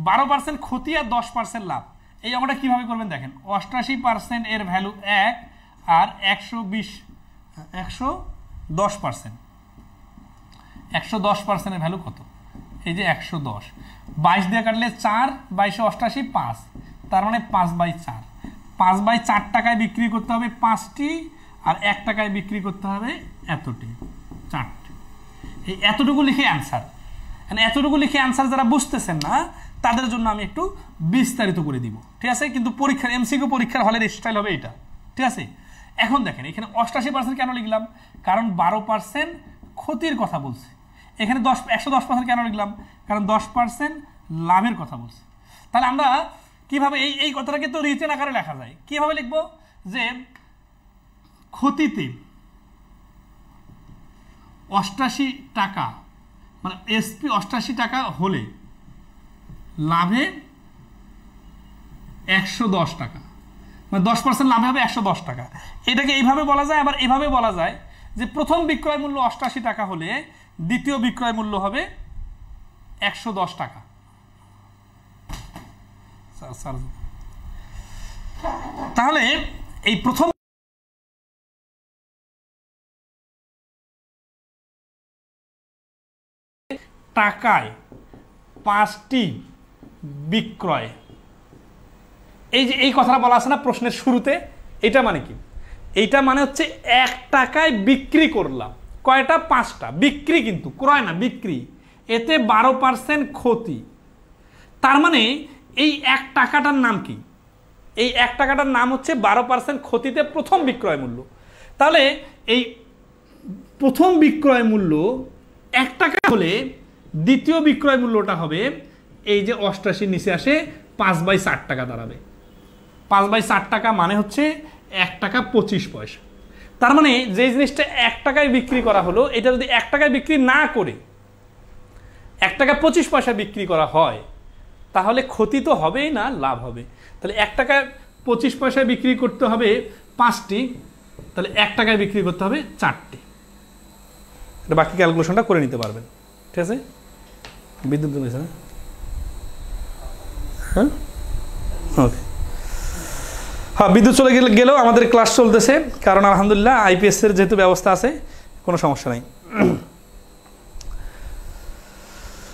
12% ক্ষতি আর 10% লাভ। এই অঙ্কটা কিভাবে করবেন দেখেন, 88% এর ভ্যালু 1 আর 110%, 110% এর ভ্যালু কত? এই যে 110, 22 দিয়ে কাটলে 4, 22 88 5, তার মানে 5/4। 5/4 টাকায় বিক্রি করতে হবে 5টি, আর 1 টাকায় বিক্রি করতে হবে এতটি, 4টি। এই এতটুকু লিখে অ্যান্সার। মানে এতটুকু লিখে অ্যান্সার যারা বুঝতেছেন না, তাদের জন্য আমি একটু বিস্তারিত করে দিব। ঠিক আছে, কিন্তু পরীক্ষার MCQ পরীক্ষার হলের স্টাইল হবে এটা। ঠিক আছে, এখন দেখেন এখানে 88% কেন লিখলাম? কারণ 12% ক্ষতির কথা বলছে। এখানে 110% কেন লিখলাম? কারণ 10% লাভের কথা বলছে। তাহলে আমরা কিভাবে এই কথাটাকে তো রিটেন আকারে লেখা যায়, কিভাবে লিখবো? যে ক্ষতিতে 88 টাকা, মানে SP 88 টাকা হলে লাভে 110 টাকা, মানে 10% লাভে হবে 110 টাকা। এটাকে এইভাবে বলা যায়, আবার এভাবে বলা যায় যে প্রথম বিক্রয় মূল্য 88 টাকা হলে দ্বিতীয় বিক্রয় মূল্য হবে 110 টাকা। তাহলে এই প্রথম টাকায় 5টি বিক্রয়, এই যে এই কথাটা বলা আছে না প্রশ্নের শুরুতে, এটা মানে কি? এইটা মানে হচ্ছে 1 টাকায় বিক্রি করলাম, কয়টা? 5টা। বিক্রি কিন্তু ক্রয় না, বিক্রি। এতে 12% ক্ষতি। তার মানে এই 1 টাকাটার নাম কি? এই 1 টাকাটার নাম হচ্ছে 12% ক্ষতিতে প্রথম বিক্রয় মূল্য। তাহলে এই প্রথম বিক্রয় মূল্য 1 টাকা হলে দ্বিতীয় বিক্রয় মূল্যটা হবে এই যে 88 নিচে আসে 5/4 টাকা দাঁড়াবে। 5/4 টাকা মানে হচ্ছে 1 টাকা 25 পয়সা। তার মানে যে জিনিসটা 1 টাকায় বিক্রি করা হলো, এটা যদি 1 টাকায় বিক্রি না করে 1 টাকা 25 পয়সা বিক্রি করা হয়, তাহলে ক্ষতি তো হবেই না, লাভ হবে। তাহলে 1 টাকায় 25 পয়সায় বিক্রি করতে হবে 5টি, তাহলে 1 টাকায় বিক্রি করতে হবে 4টি। এটা বাকি ক্যালকুলেশনটা করে নিতে পারবেন। ঠিক আছে, বিদ্যুৎ জমেছে না? হ্যাঁ, ওকে। হ্যাঁ, বিদ্যুৎ চলে গেলেও আমাদের ক্লাস চলতেছে, কারণ আলহামদুলিল্লাহ IPS এর যেহেতু ব্যবস্থা আছে, কোনো সমস্যা নাই।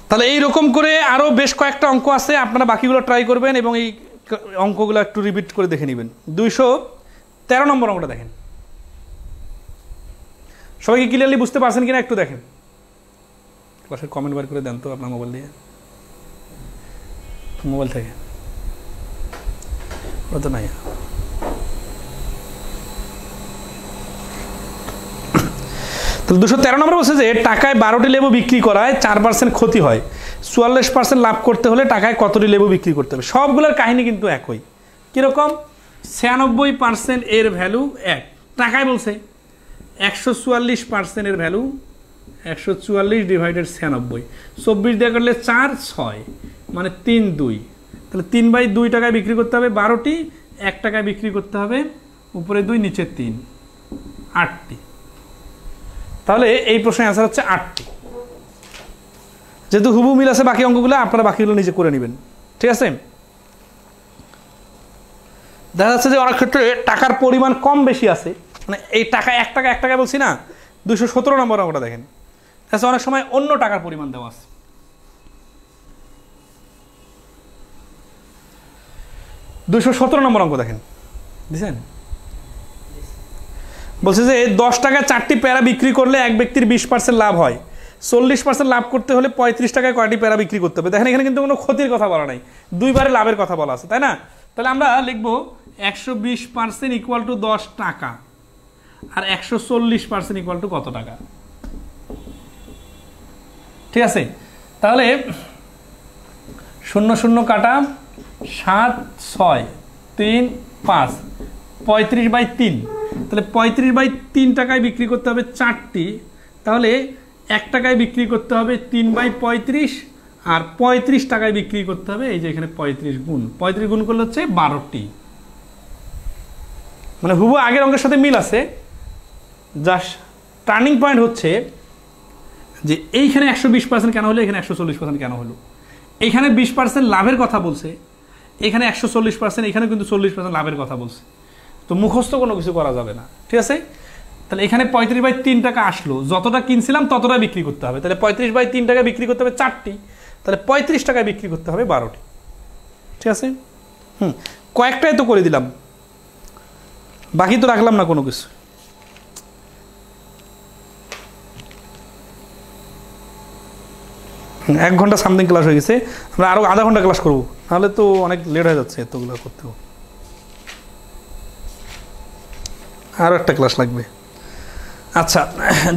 তাহলে এইরকম করে আরও বেশ কয়েকটা অঙ্ক আছে, আপনারা বাকিগুলো ট্রাই করবেন এবং এই অঙ্কগুলো একটু রিপিট করে দেখে নেবেন। 213 নম্বর অঙ্কটা দেখেন। সবাইকে ক্লিয়ারলি বুঝতে পারছেন কিনা একটু দেখেন। ক্লাসের কমেন্ট বার করে দেন তো আপনার মোবাইল দিয়ে, মোবাইল থেকে। ও তো নাই। তাহলে 213 নম্বর বলছে যে টাকায় 12টি লেবু বিক্রি করায় 4% ক্ষতি হয়, 44% লাভ করতে হলে টাকায় কতটি লেবু বিক্রি করতে হবে? সবগুলোর কাহিনী কিন্তু একই। কীরকম? 96% এর ভ্যালু 1 টাকায় বলছে, 144% এর ভ্যালু 144 ডিভাইডেড 96, 24 দিয়ে করলে 4 6 মানে 3 2, তাহলে 3/2 টাকায় বিক্রি করতে হবে 12টি, 1 টাকায় বিক্রি করতে হবে উপরে 2 নিচে 3, 8টি। তাহলে এই প্রশ্নের অ্যান্সার হচ্ছে 8টি। যেহেতু হুবহু মিল আছে বাকি অঙ্কগুলো, আপনারা বাকিগুলো নিজে করে নেবেন, ঠিক আছে? দেখা যাচ্ছে যে অনেক ক্ষেত্রে টাকার পরিমাণ কম বেশি আছে, মানে এই টাকা 1 টাকা 1 টাকা বলছি না, 217 নম্বর অঙ্কটা দেখেন, আচ্ছা অনেক সময় অন্য টাকার পরিমাণ দেওয়া আছে। 217 নম্বর অঙ্ক দেখেন, বুঝছেন? বলছে যে 10 টাকায় 4টি পেয়ারা বিক্রি করলে এক ব্যক্তির 20% লাভ হয়, 40% লাভ করতে হলে 35 টাকায় কয়টি পেয়ারা বিক্রি করতে হবে? দেখেন এখানে কিন্তু কোনো ক্ষতির কথা বলা নাই, দুইবারে লাভের কথা বলা আছে, তাই না? তাহলে আমরা লিখবো 120% ইকুয়াল টু 10 টাকা, আর 140% ইকুয়াল টু কত টাকা? ঠিক আছে, তাহলে 0 0 কাটা, 7 6 3 5, 35/3, তাহলে 35/3 টাকায় বিক্রি করতে হবে 4টি, তাহলে 1 টাকায় বিক্রি করতে হবে 3/35, আর 35 টাকায় বিক্রি করতে হবে, এই যে এখানে 35 গুণ করলে হচ্ছে 12টি। মানে হুবহু আগের অঙ্কের সাথে মিল আছে, জাস্ট টার্নিং পয়েন্ট হচ্ছে যে এইখানে 120% কেন হলো, এখানে 140% কেন হলো? এখানে 20% লাভের কথা বলছে, এখানে 140%, এখানে কিন্তু 40% লাভের কথা বলছে। তো মুখস্থ কোনো কিছু করা যাবে না, ঠিক আছে? তাহলে এখানে 35/3 টাকা আসলো, যতটা কিনছিলাম ততটা বিক্রি করতে হবে, তাহলে 35/3 টাকা বিক্রি করতে হবে 4টি, তাহলে 35 টাকায় বিক্রি করতে হবে 12টি, ঠিক আছে? কয়েকটাই তো করে দিলাম, বাকি তো রাখলাম না কোনো কিছু। এক ঘন্টা সামথিং ক্লাস হয়ে গেছে, আমরা আরো আধা ঘন্টা ক্লাস করবো, নাহলে তো অনেক লেট হয়ে যাচ্ছে এতগুলো করতে, আরো একটা ক্লাস লাগবে। আচ্ছা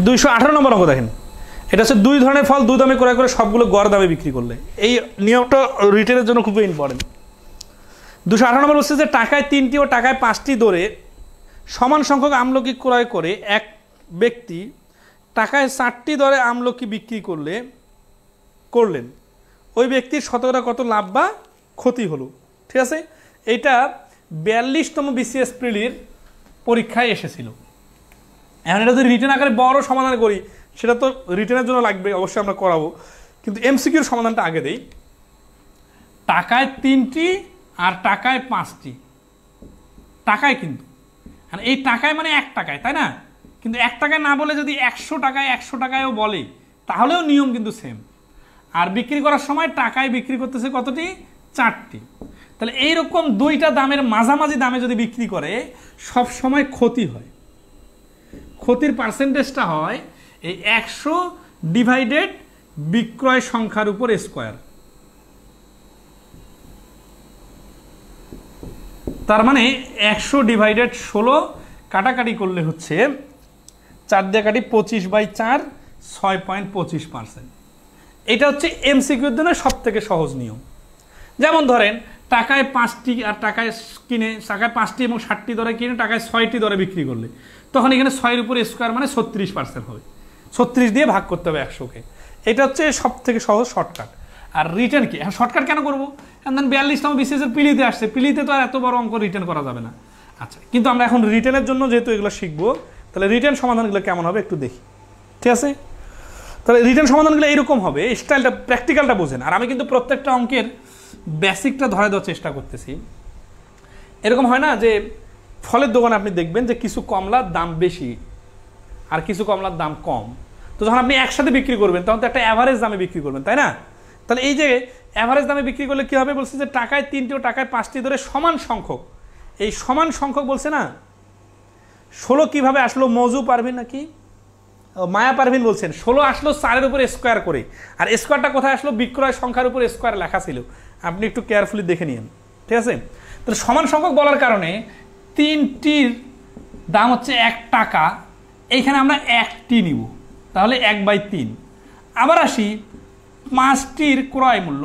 218 নম্বর অঙ্ক দেখেন, এটা হচ্ছে 2 ধরনের ফল 2 দামে ক্রয় করে সবগুলো গড় দামে বিক্রি করলে। এই নিয়মটা রিটেলের জন্য খুবই ইম্পর্টেন্ট। 218 নম্বর বলছে যে টাকায় 3টি ও টাকায় 5টি দরে সমান সংখ্যক আমলকি ক্রয় করে এক ব্যক্তি টাকায় 4টি দরে আমলকি বিক্রি করলেন, ওই ব্যক্তির শতকরা কত লাভ বা ক্ষতি হলো? ঠিক আছে, এইটা 42তম বিসিএস প্রিলির পরীক্ষায় এসেছিল। এখন এটা যদি রিটেন আকারে বড় সমাধান করি, সেটা তো রিটেনের জন্য লাগবে, অবশ্যই আমরা করাবো, কিন্তু এমসিকিউর সমাধানটা আগে দেই। টাকায় 3টি আর টাকায় 5টি, টাকায় কিন্তু এই টাকায় মানে 1 টাকায়, তাই না? কিন্তু 1 টাকায় না বলে যদি 100 টাকায়ও বলে, তাহলেও নিয়ম কিন্তু সেম। আর বিক্রি করার সময় টাকায় বিক্রি করতেছে কতটি? 4টি। তাহলে এইরকম 2টা দামের মাঝামাঝি দামে যদি বিক্রি করে, সব সময় ক্ষতি হয়। ক্ষতির পার্সেন্টেজটা হয় এই 100 ডিভাইডেড বিক্রয় সংখ্যার উপর স্কোয়ার। তার মানে 100 ডিভাইডেড 16 কাটাকাটি করলে হচ্ছে 4 দিয়ে কাটি 25/4, 6.25%। এটা হচ্ছে এমসিকিউর জন্য সব থেকে সহজ নিয়ম। যেমন ধরেন টাকায় 5টি আর টাকায় 5টি এবং 60টি দরে কিনে টাকায় 6টি দরে বিক্রি করলে, তখন এখানে 6-এর উপরে স্কোয়ার মানে 36% হবে, 36 দিয়ে ভাগ করতে হবে 100-কে। এটা হচ্ছে সব থেকে সহজ শর্টকাট। আর রিটার্ন কি? শর্টকাট কেন করবো? দেন 42তম বিসিএসের পিলিতে আসছে, পিলিতে তো আর এত বড় অঙ্ক রিটার্ন করা যাবে না। আচ্ছা, কিন্তু আমরা এখন রিটার্নের জন্য যেহেতু এগুলো শিখবো, তাহলে রিটার্ন সমাধানগুলো কেমন হবে একটু দেখি, ঠিক আছে? তাহলে রিটার্ন সমাধানগুলো এইরকম হবে, স্টাইলটা প্র্যাকটিক্যালটা বোঝেন। আর আমি কিন্তু প্রত্যেকটা অঙ্কের বেসিকটা ধরে দেওয়ার চেষ্টা করতেছি। এরকম হয় না যে ফলের দোকানে আপনি দেখবেন যে কিছু কমলার দাম বেশি আর কিছু কমলার দাম কম, তো যখন আপনি একসাথে বিক্রি করবেন তখন তো একটা অ্যাভারেজ দামে বিক্রি করবেন, তাই না? তাহলে এই যে অ্যাভারেজ দামে বিক্রি করলে কী হবে? বলছে যে টাকায় 3টি ও টাকায় 5টি ধরে সমান সংখ্যক, এই সমান সংখ্যক বলছে না, 16 কিভাবে আসলো? মৌজু পারবি নাকি? মায়া পারভিন বলছেন 16 আসলো 4-এর উপর স্কোয়ার করে, আর স্কোয়ারটা কোথায় আসলো? বিক্রয় সংখ্যার উপর স্কোয়ার লেখা ছিল, আপনি একটু কেয়ারফুলি দেখে নিন, ঠিক আছে? তাহলে সমান সংখ্যক বলার কারণে 3টির দাম হচ্ছে 1 টাকা, এইখানে আমরা 1টি নিব, তাহলে 1/3। আবার আসি 5টির ক্রয় মূল্য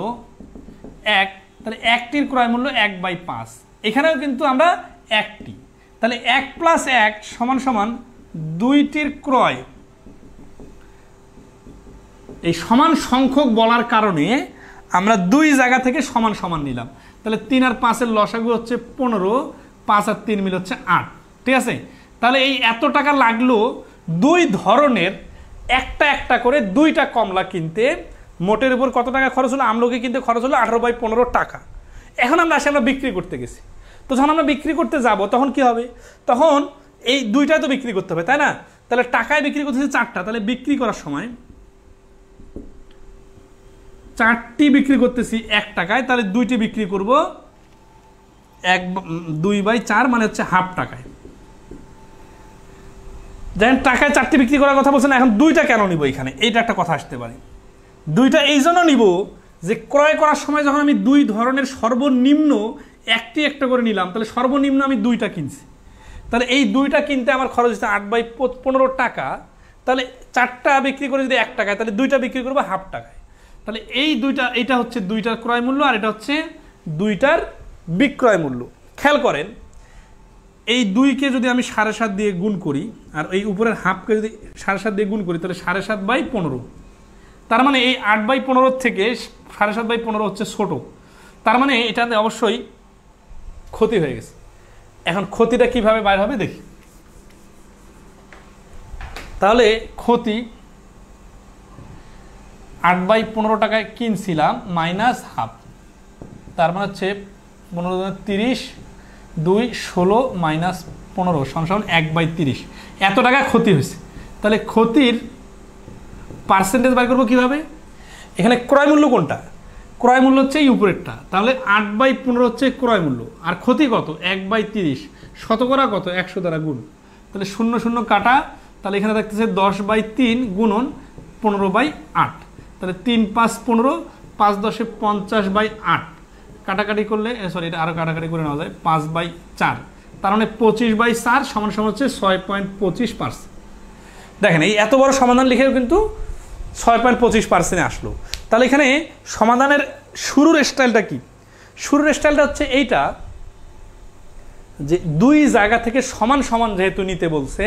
1, তাহলে 1টির ক্রয় মূল্য 1/5, এখানেও কিন্তু আমরা 1টি, তাহলে 1 + 1 = 2টির ক্রয়। এই সমান সংখ্যক বলার কারণে আমরা 2 জায়গা থেকে সমান সমান নিলাম, তাহলে 3 আর 5-এর লসাগু হচ্ছে 15, 5 আর 3 মিলে হচ্ছে 8, ঠিক আছে? তাহলে এই এত টাকা লাগলো 2 ধরনের একটা একটা করে 2টা কমলা কিনতে, মোটের উপর কত টাকা খরচ হলো? আমলকি কিনতে খরচ হলো 18/15 টাকা। এখন আমরা বিক্রি করতে গেছি, তো যখন আমরা বিক্রি করতে যাব তখন কি হবে? তখন এই 2টাই তো বিক্রি করতে হবে, তাই না? তাহলে টাকায় বিক্রি করতেছি 4টা, তাহলে বিক্রি করার সময় 4টি বিক্রি করতেছি 1 টাকায়, তাহলে 2টি বিক্রি করব 2/4 মানে হচ্ছে হাফ টাকায়। যেন টাকায় 4টি বিক্রি করার কথা বলছেন, এখন 2টা কেন নিব? এখানে এইটা একটা কথা আসতে পারে। 2টা এই জন্য নিব যে ক্রয় করার সময় যখন আমি 2 ধরনের সর্বনিম্ন একটি একটা করে নিলাম, তাহলে সর্বনিম্ন আমি 2টা কিনছি, তাহলে এই 2টা কিনতে আমার খরচ হচ্ছে 8/15 টাকা, তাহলে 4টা বিক্রি করে যদি 1 টাকায়, তাহলে 2টা বিক্রি করবো হাফ টাকায়। তাহলে এই 2টা, এটা হচ্ছে 2টার ক্রয় মূল্য, আর এটা হচ্ছে 2টার বিক্রয় মূল্য। খেয়াল করেন, এই 2কে যদি আমি 7.5 দিয়ে গুণ করি, আর এই উপরের হাফকে যদি 7.5 দিয়ে গুণ করি, তাহলে 7.5/15, তার মানে এই 8/15 থেকে 7.5/15 হচ্ছে ছোট, তার মানে এটাতে অবশ্যই ক্ষতি হয়ে গেছে। এখন ক্ষতিটা কিভাবে বাইর হবে দেখি। তাহলে ক্ষতি 8/15 টাকায় কিনছিলাম মাইনাস হাফ, তার মানে হচ্ছে 15 30, 2 16 মাইনাস 15 সমান 1/30, এত টাকা ক্ষতি হয়েছে। তাহলে ক্ষতির পার্সেন্টেজ বাইর করবো কিভাবে? এখানে ক্রয় মূল্য কোনটা? ক্রয় মূল্য হচ্ছে এই উপরেরটা, তাহলে 8/15 হচ্ছে ক্রয় মূল্য, আর ক্ষতি কত? 1/30, শতকরা কত? 100 দ্বারা গুণ, তাহলে 0 0 কাটা, তাহলে এখানে থাকতেছে 10/3 গুণন 15/8, তাহলে 3 5 15, 5 10 50/8, কাটাকাটি করলে সরি এটা আরও কাটাকাটি করে নেওয়া যায়, 5/4, তার মানে 25/4 সমান হচ্ছে 6.25%। দেখেন এই এত বড় সমাধান লিখেও কিন্তু 6.25% আসলো। তাহলে এখানে সমাধানের শুরুর স্টাইলটা কি? শুরুর স্টাইলটা হচ্ছে এইটা, যে 2 জায়গা থেকে সমান সমান যেহেতু নিতে বলছে,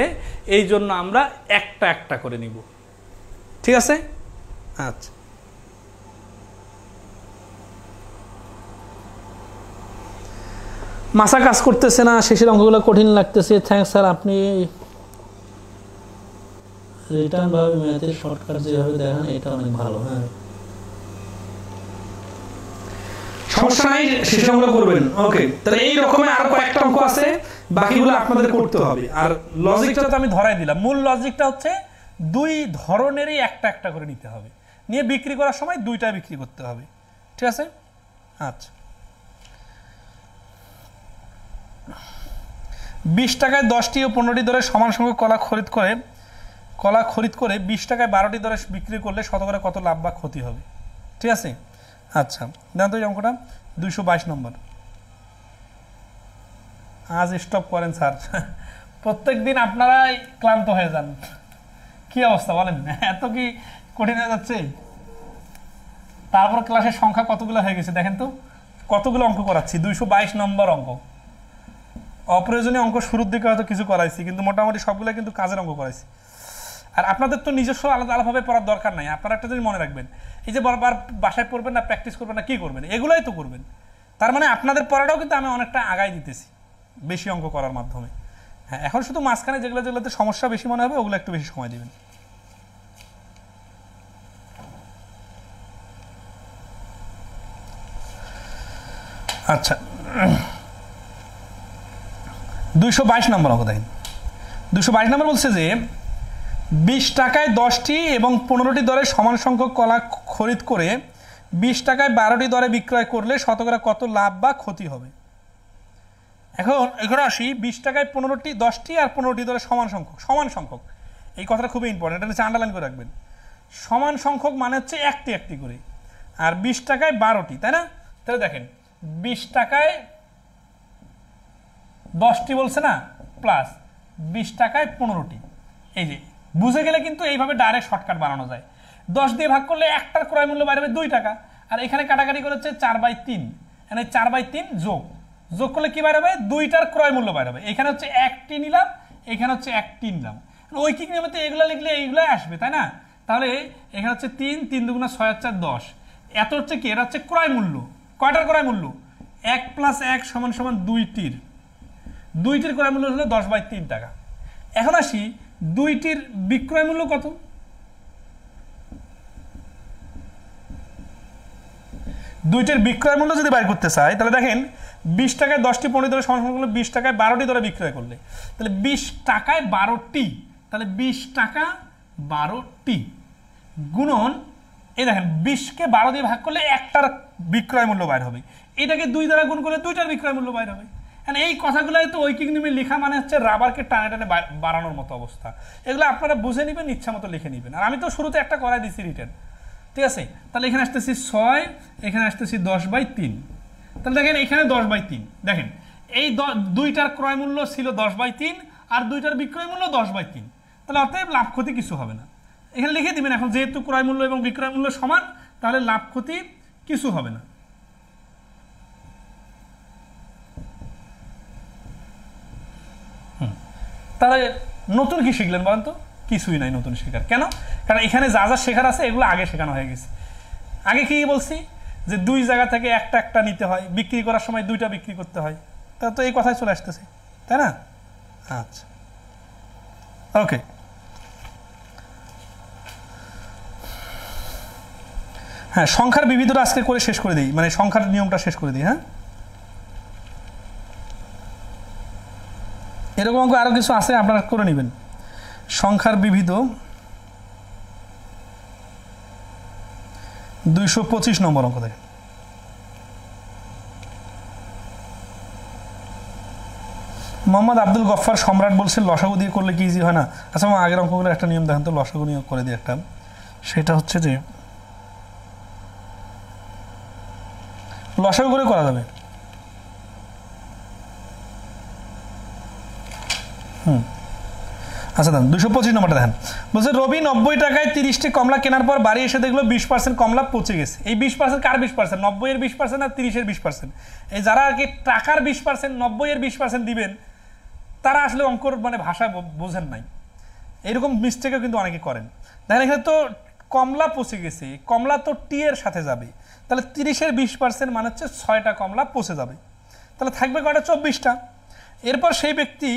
এই জন্য আমরা একটা একটা করে নিব, ঠিক আছে? আচ্ছা, মাথা কাজ করতেছে না, শেষের অঙ্কগুলো কঠিন লাগতেছে। থ্যাঙ্কস স্যার, আপনি রিটার্ন ভাবে ম্যাথের শর্টকাট যেভাবে দেখান এটা অনেক ভালো। হ্যাঁ, সমস্যা নাই, শেষে অঙ্ক করবেন। ওকে, তাহলে এই রকমের আরো কয়েকটা অঙ্ক আছে, বাকিগুলো আপনাদের করতে হবে। আর লজিকটা তো আমি ধরাই দিলাম, মূল লজিকটা হচ্ছে 2 ধরনেরই একটা একটা করে নিতে হবে, নিয়ে বিক্রি করার সময় 2টা বিক্রি করতে হবে, ঠিক আছে? আচ্ছা, 20 টাকায় 10টি ও 15টি দরে সমান সংখ্যক কলা খরিদ করে 20 টাকায় 12টি দরে বিক্রি করলে শতকরা কত লাভ বা ক্ষতি হবে, ঠিক আছে? আচ্ছা, দেন তো এই অঙ্কটা 222 নম্বর। আজ স্টপ করেন স্যার, প্রত্যেক দিন আপনারাই ক্লান্ত হয়ে যান। কি অবস্থা বলেন, এত কি কঠিন হয়ে যাচ্ছে? তারপর ক্লাসের সংখ্যা কতগুলো হয়ে গেছে দেখেন তো, কতগুলো অঙ্ক করাচ্ছি। 222 নম্বর অঙ্ক। অপ্রয়োজনীয় অঙ্ক শুরুর দিকে হয়তো কিছু করাইছি, কিন্তু মোটামুটি সবগুলো কিন্তু কাজের অঙ্ক করাইছি। আর আপনাদের তো নিজস্ব আলাদা আলাদাভাবে পড়ার দরকার নাই। আপনারা একটা জিনিস মনে রাখবেন, এই যে বারবার বাসায় পড়বেন না, প্র্যাকটিস করবেন না, কি করবেন? এগুলোই তো করবেন। তার মানে আপনাদের পড়াটাও কিন্তু আমি অনেকটা আগাই দিতেছি বেশি অঙ্ক করার মাধ্যমে। হ্যাঁ, এখন শুধু মাঝখানে যেগুলোতে সমস্যা বেশি মনে হবে ওগুলো একটু বেশি সময় দিবেন। আচ্ছা, 222 নম্বর অঙ্ক দেখেন। 222 নম্বর বলছে যে 20 টাকায় 10টি এবং 15টি দরে সমান সংখ্যক কলা খরিদ করে 20 টাকায় 12টি দরে বিক্রয় করলে শতকরা কত লাভ বা ক্ষতি হবে। এখন এখানে আসি, 20 টাকায় 10টি আর 15টি দরে সমান সংখ্যক। এই কথাটা খুবই ইম্পর্টেন্ট, এটা হচ্ছে আন্ডারলাইন করে রাখবেন। সমান সংখ্যক মানে হচ্ছে একটি একটি করে, আর 20 টাকায় 12টি, তাই না? তাহলে দেখেন 20 টাকায় 10টি বলছে না, প্লাস 20 টাকায় 15টি। এই যে বুঝে গেলে কিন্তু এইভাবে ডাইরেক্ট শর্টকাট বানানো যায়। 10 দিয়ে ভাগ করলে একটার ক্রয় মূল্য বাইরে 2 টাকা, আর এখানে কাটাকাটি করেছে 4/3, এখানে 4/3 যোগ করলে কি বাইরে হবে? 2টার ক্রয় মূল্য বাইরে হবে। এখানে হচ্ছে 1টি নিলাম, এখানে হচ্ছে 1টি নিলাম, ঐকিক নিয়মে এগুলো লিখলে এইগুলাই আসবে, তাই না? তাহলে এখানে হচ্ছে 3, 3 দুগুণা 6 × 4 10, এত হচ্ছে কি? এটা হচ্ছে ক্রয় মূল্য। কয়টার ক্রয় মূল্য? 1 + 1 = 2টির। 2টির ক্রয় মূল্য হলো 10/3 টাকা। এখন আসি 2টির বিক্রয় মূল্য কত? 2টির বিক্রয় মূল্য যদি বাইর করতে চাই তাহলে দেখেন 20 টাকায় 10টি 15 ধরে সমান করলে 20 টাকায় 12টি ধরে বিক্রয় করলে, তাহলে 20 টাকায় 12টি, তাহলে 20 টাকা 12টি গুণন, এই দেখেন 20কে 12 দিয়ে ভাগ করলে একটার বিক্রয় মূল্য বাইর হবে, এটাকে 2 দ্বারা গুণ করলে 2টার বিক্রয় মূল্য বাইর হবে। এই কথাগুলোই তো ঐকিক নিয়মে লেখা মানে হচ্ছে রাবারকে টানে টানে বাড়ানোর মতো অবস্থা। এগুলো আপনারা বুঝে নেবেন, ইচ্ছা মতো লিখে নেবেন। আর আমি তো শুরুতে একটা করাই দিচ্ছি রিটার্ন, ঠিক আছে? তাহলে এখানে আসতেছি 6, এখানে আসতেছি 10/3, তাহলে দেখেন এখানে 10/3, দেখেন এই 2টার ক্রয় মূল্য ছিল 10/3 আর 2টার বিক্রয় মূল্য 10/3, তাহলে অতএব লাভ ক্ষতি কিছু হবে না। এখানে লিখে দিবেন, এখন যেহেতু ক্রয় মূল্য এবং বিক্রয় মূল্য সমান, তাহলে লাভ ক্ষতি কিছু হবে না। তাহলে নতুন কি শিখলেন বলেন তো? কিছুই নাই নতুন শেখার। কেন? কারণ এখানে যা যা শেখার আছে এগুলো আগে শেখানো হয়ে গেছে। আগে কি বলছি যে 2 জায়গা থেকে একটা একটা নিতে হয়, বিক্রি করার সময় 2টা বিক্রি করতে হয়, তা তো এই কথাই চলে আসতেছে, তাই না? আচ্ছা, ওকে। হ্যাঁ, সংখ্যার বিবিধতা আজকে করে শেষ করে দিই, মানে সংখ্যার নিয়মটা শেষ করে দিই। হ্যাঁ, এরকম অঙ্ক আরো কিছু আছে, আপনারা করে নেবেন। সংখ্যার বিবিধ 225 নম্বর অঙ্ক দেখেন। মোহাম্মদ আব্দুল গফফার সম্রাট বলছে লসাগু দিয়ে করলে কি ইজি হয় না? আচ্ছা, আমার আগের অঙ্কগুলো একটা নিয়ম দেখেন তো, লসাগু নিয়োগ করে দিই একটা। সেটা হচ্ছে যে লসাগু করে করা যাবে। আচ্ছা, দেন 225 নম্বরটা দেখেন। বলছে রবি 90 টাকায় 30টি কমলা কেনার পর বাড়ি এসে দেখলো 20% কমলা পচে গেছে। এই 20% কার 20%? 90-এর 20% আর 30-এর 20%। এই যারা আর কি টাকার 20%, 90-এর 20% দিবেন, তারা আসলে অঙ্কর মানে ভাষা বোঝেন নাই। এইরকম মিস্টেকও কিন্তু অনেকে করেন। দেখেন এখানে তো কমলা পচে গেছে, কমলা তো টি এর সাথে যাবে, তাহলে 30-এর 20% মানে হচ্ছে 6টা কমলা পচে যাবে, তাহলে থাকবে কয়টা? 24টা। এরপর সেই ব্যক্তি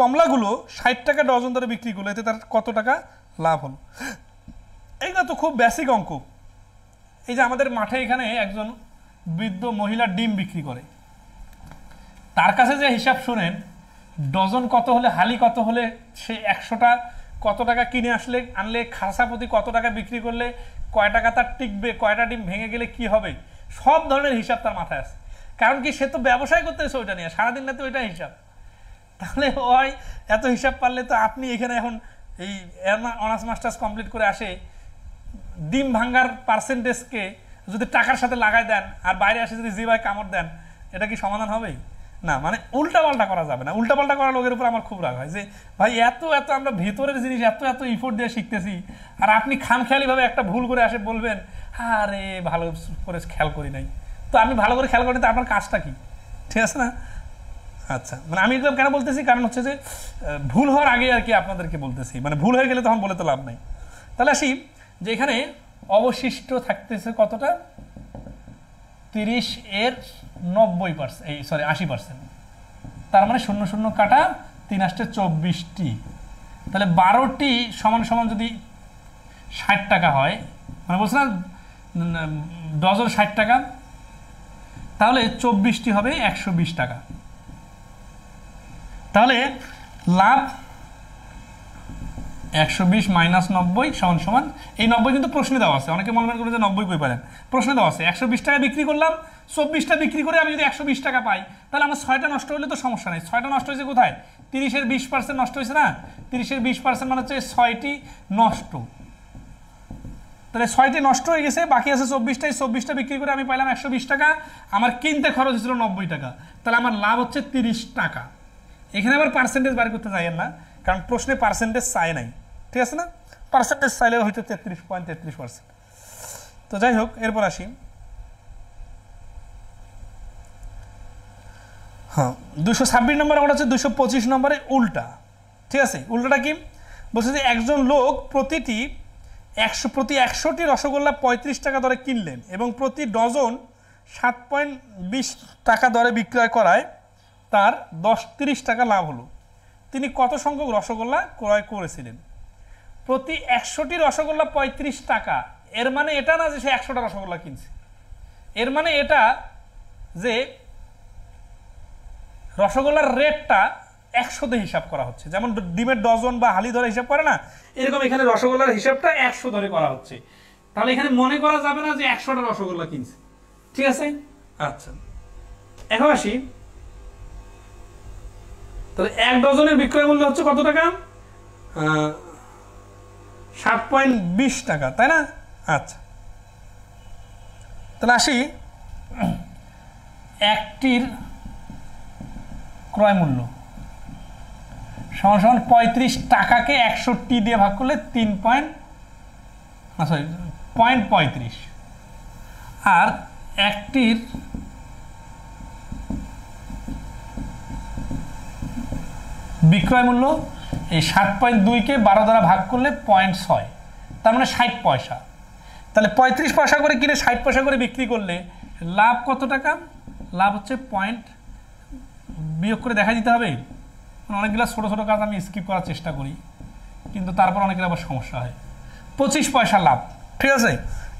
কমলাগুলো 60 টাকা ডজন ধরে বিক্রি করলো, এতে তার কত টাকা লাভ হলো? এইগুলো তো খুব বেসিক অঙ্ক। এই যে আমাদের মাঠে এখানে একজন বৃদ্ধ মহিলা ডিম বিক্রি করে, তার কাছে যে হিসাব শুনেন, ডজন কত হলে, হালি কত হলে সে 100টা কত টাকা কিনে আনলে খাসা প্রতি কত টাকা বিক্রি করলে কয় টাকা তার টিকবে, কয়টা ডিম ভেঙে গেলে কি হবে, সব ধরনের হিসাব তার মাথায় আছে। কারণ কি, সে তো ব্যবসায় করতেছে ওইটা নিয়ে, সারাদিন রাতে ওইটা হিসাব। তাহলে ওই এত হিসাব পারলে তো আপনি এখানে এখন এই অনার্স মাস্টার্স কমপ্লিট করে আসে ডিম ভাঙ্গার পার্সেন্টেজকে যদি টাকার সাথে লাগাই দেন আর বাইরে আসে যদি জিভায় কামড় দেন, এটা কি সমাধান হবে? না, মানে উল্টাপাল্টা করা যাবে না। উল্টাপাল্টা করা লোকের উপর আমার খুব রাগ হয় যে ভাই এত আমরা ভিতরের জিনিস এত ইফোর্ট দিয়ে শিখতেছি, আর আপনি খামখেয়ালিভাবে একটা ভুল করে আসে বলবেন আরে ভালো করে খেয়াল করি নাই। তো আমি ভালো করে খেয়াল করি, তো আপনার কাজটা কি? ঠিক আছে না? আচ্ছা, মানে আমি একদম কেন বলতেছি, কারণ হচ্ছে যে ভুল হওয়ার আগে আর কি আপনাদেরকে বলতেছি, মানে ভুল হয়ে গেলে তখন বলে তো লাভ নাই। তাহলে আসি যে এখানে অবশিষ্ট থাকতেছে কতটা? 30-এর 90%, এই সরি 80%, তার মানে 0 কাটা 3 আসছে 24টি, তাহলে 12টি সমান সমান যদি 60 টাকা হয়, মানে বলছে না ডজন 60 টাকা, তাহলে 24টি হবে 120 টাকা। তাহলে লাভ 120 মাইনাস 90 সমান সমান এই 90 কিন্তু প্রশ্নে দেওয়া আছে, অনেকে মনে করে যে 90 কই পারেন, প্রশ্নে দেওয়া আছে 120 টাকা বিক্রি করলাম, 24টা বিক্রি করে আমি যদি 120 টাকা পাই তাহলে আমার 6টা নষ্ট হলে তো সমস্যা নেই। 6টা নষ্ট হয়েছে কোথায়? 30-এর 20% নষ্ট হয়েছে না, 30-এর 20% মানে হচ্ছে 6টি নষ্ট, তাহলে 6টি নষ্ট হয়ে গেছে, বাকি আছে 24টাই, 24টা বিক্রি করে আমি পাইলাম 120 টাকা, আমার কিনতে খরচ হয়েছিল 90 টাকা, তাহলে আমার লাভ হচ্ছে 30 টাকা। এখানে আবার পার্সেন্টেজ বার করতে চাইেন না, কারণ প্রশ্নে পার্সেন্টেজ চাই নাই, ঠিক আছে না, পার্সেন্টেজ চাইলে হয়তো 33.33%। তো যাই হোক, এরপর আসি, হ্যাঁ 226 নম্বর অঙ্কটা হচ্ছে 225 নম্বরে উল্টা, ঠিক আছে। উল্টাটা কি বলছে যে একজন লোক প্রতি 100টি রসগোল্লা 35 টাকা দরে কিনলেন এবং প্রতি ডজন 7.20 টাকা দরে বিক্রয় করায় তার 30 টাকা লাভ হলো। তিনি কত সংখ্যক রসগোল্লা ক্রয় করেছিলেন? প্রতি 100টি রসগোল্লা 35 টাকা, এর মানে এটা না যে সে 100টা রসগোল্লা কিনছে, এর মানে এটা যে রসগোল্লার রেটটা 100 দিয়ে হিসাব করা হচ্ছে, যেমন ডিমের ডজন বা হালি ধরে হিসাব করে না, এরকম এখানে রসগোল্লার হিসাবটা 100 ধরে করা হচ্ছে। তাহলে এখানে মনে করা যাবে না যে 100টা রসগোল্লা কিনছে, ঠিক আছে। আচ্ছা, এখন আসি, তাহলে 1 ডজনের বিক্রয় মূল্য হচ্ছে কত টাকা? 7.20 টাকা, তাই না? আচ্ছা, তাহলে আসি, একটির ক্রয় মূল্য সমান সমান 35 টাকাকে 100টি দিয়ে ভাগ করলে 0.35, আর একটির বিক্রয় মূল্য এই 7.2কে 12 দ্বারা ভাগ করলে 0.6, তার মানে 60 পয়সা। তাহলে 35 পয়সা করে কিনে 60 পয়সা করে বিক্রি করলে লাভ কত টাকা? লাভ হচ্ছে পয়েন্ট, বিয়োগ করে দেখা দিতে হবে, অনেকগুলো ছোট ছোট কাজ আমি স্কিপ করার চেষ্টা করি, কিন্তু তারপর অনেকের আবার সমস্যা হয়। 25 পয়সা লাভ, ঠিক আছে।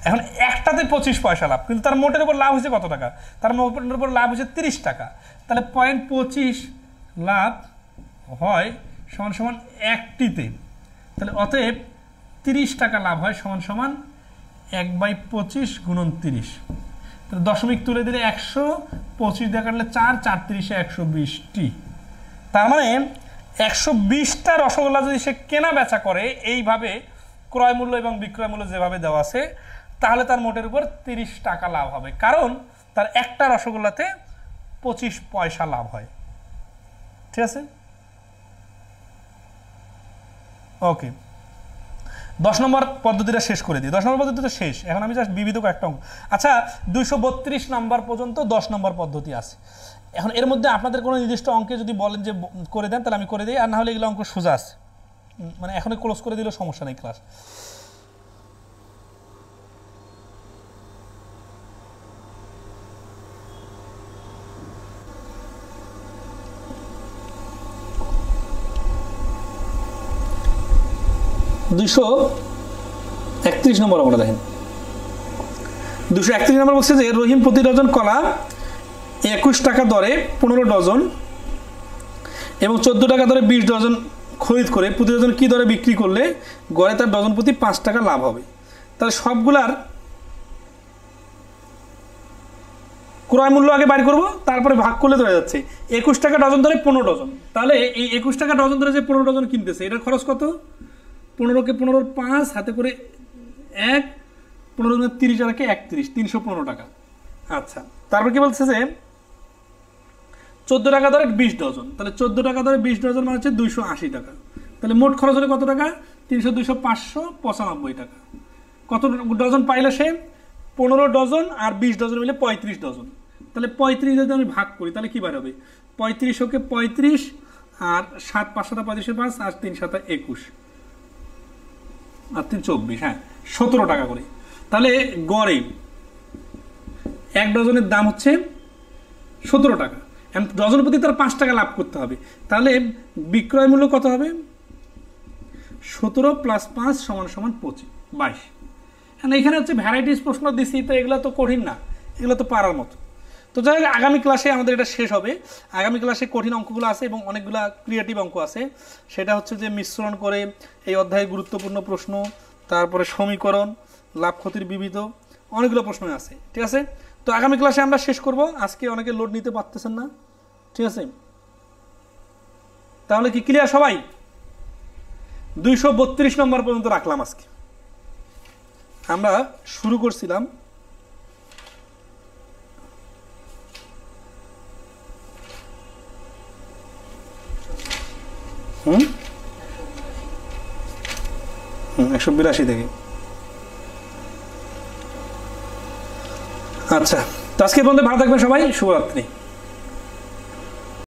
এখন একটাতে 25 পয়সা লাভ, কিন্তু তার মোটের উপর লাভ হচ্ছে কত টাকা? তার মোটের উপর লাভ হচ্ছে 30 টাকা, তাহলে 0.25 লাভ হয় সমান সমান একটিতে, তাহলে অতএব 30 টাকা লাভ হয় সমান সমান 1/25 গুণন 30, তাহলে দশমিক তুলে দিলে 125 দিয়ে কাটলে 4, 4 × 120টি, তার মানে 120টা রসগোল্লা যদি সে কেনা বেচা করে এইভাবে ক্রয় মূল্য এবং বিক্রয় মূল্য যেভাবে দেওয়া আছে, তাহলে তার মোটের উপর 30 টাকা লাভ হবে, কারণ তার একটা রসগোল্লাতে 25 পয়সা লাভ হয়, ঠিক আছে। ওকে, 10 নম্বর পদ্ধতিটা শেষ করে দিই। 10 নম্বর পদ্ধতিটা শেষ, এখন আমি জাস্ট বিবিধ একটা অঙ্ক। আচ্ছা, 232 নম্বর পর্যন্ত 10 নম্বর পদ্ধতি আছে। এখন এর মধ্যে আপনাদের কোনো নির্দিষ্ট অঙ্কে যদি বলেন যে করে দেন, তাহলে আমি করে দিই, আর না হলে এগুলো অঙ্ক সোজা আছে, মানে এখনই ক্লোজ করে দিলেও সমস্যা নেই ক্লাস। দুইশো 31 নম্বর আমরা দেখেন, 231 নম্বর বলছে যে রহিম প্রতি ডজন কলা 21 টাকা দরে 15 ডজন এবং 14 টাকা দরে 20 ডজন খরিদ করে প্রতি ডজন কি দরে বিক্রি করলে গড়ে তার ডজন প্রতি 5 টাকা লাভ হবে। তাহলে সবগুলার ক্রয় মূল্য আগে বাইর করবো, তারপরে ভাগ করলে ধরে যাচ্ছে 21 টাকা ডজন ধরে 15 ডজন, তাহলে এই 21 টাকা ডজন ধরে যে 15 ডজন কিনতেছে এটার খরচ কত? 15কে 15 5 হাতে করে 1, 15 30 টাকাকে 31, 315 টাকা। আচ্ছা, তারপর কি বলছে যে 14 টাকা ধরে 20 ডজন, তাহলে 14 টাকা ধরে 20 ডজন মানে হচ্ছে 280 টাকা, তাহলে মোট খরচ হলে কত টাকা? 300, 200, 595 টাকা। কত ডজন পাইলো সে? 15 ডজন আর 20 ডজন মিলে 35 ডজন, তাহলে 35 যদি আমি ভাগ করি তাহলে কি বার হবে? 35কে 35 আর 7 5 7 35 5 আর 3 7 21 আর 3 24, হ্যাঁ 17 টাকা করে। তাহলে গড়ে 1 ডজনের দাম হচ্ছে 17 টাকা, ডজন প্রতি তার 5 টাকা লাভ করতে হবে, তাহলে বিক্রয় মূল্য কত হবে? 17 + 5 = 22। এখানে হচ্ছে ভ্যারাইটিস প্রশ্ন দিছি, তো এগুলো তো কঠিন না, এগুলো তো পারার মতো। তো তো যাই হোক, আগামী ক্লাসে আমাদের এটা শেষ হবে। আগামী ক্লাসে কঠিন অঙ্কগুলো আছে এবং অনেকগুলো ক্রিয়েটিভ অঙ্ক আছে। সেটা হচ্ছে যে মিশ্রণ করে এই অধ্যায়ের গুরুত্বপূর্ণ প্রশ্ন, তারপরে সমীকরণ, লাভ ক্ষতির বিবিধ, অনেকগুলো প্রশ্ন আছে। ঠিক আছে, তো আগামী ক্লাসে আমরা শেষ করব। আজকে অনেকে লোড নিতে পারতেছেন না। ঠিক আছে, তাহলে কি ক্লিয়ার সবাই? 232 নম্বর পর্যন্ত রাখলাম আজকে। আমরা শুরু করছিলাম হুম 182 থেকে। আচ্ছা, তো আজকে পর্যন্ত ভালো থাকবেন সবাই, শুভরাত্রি।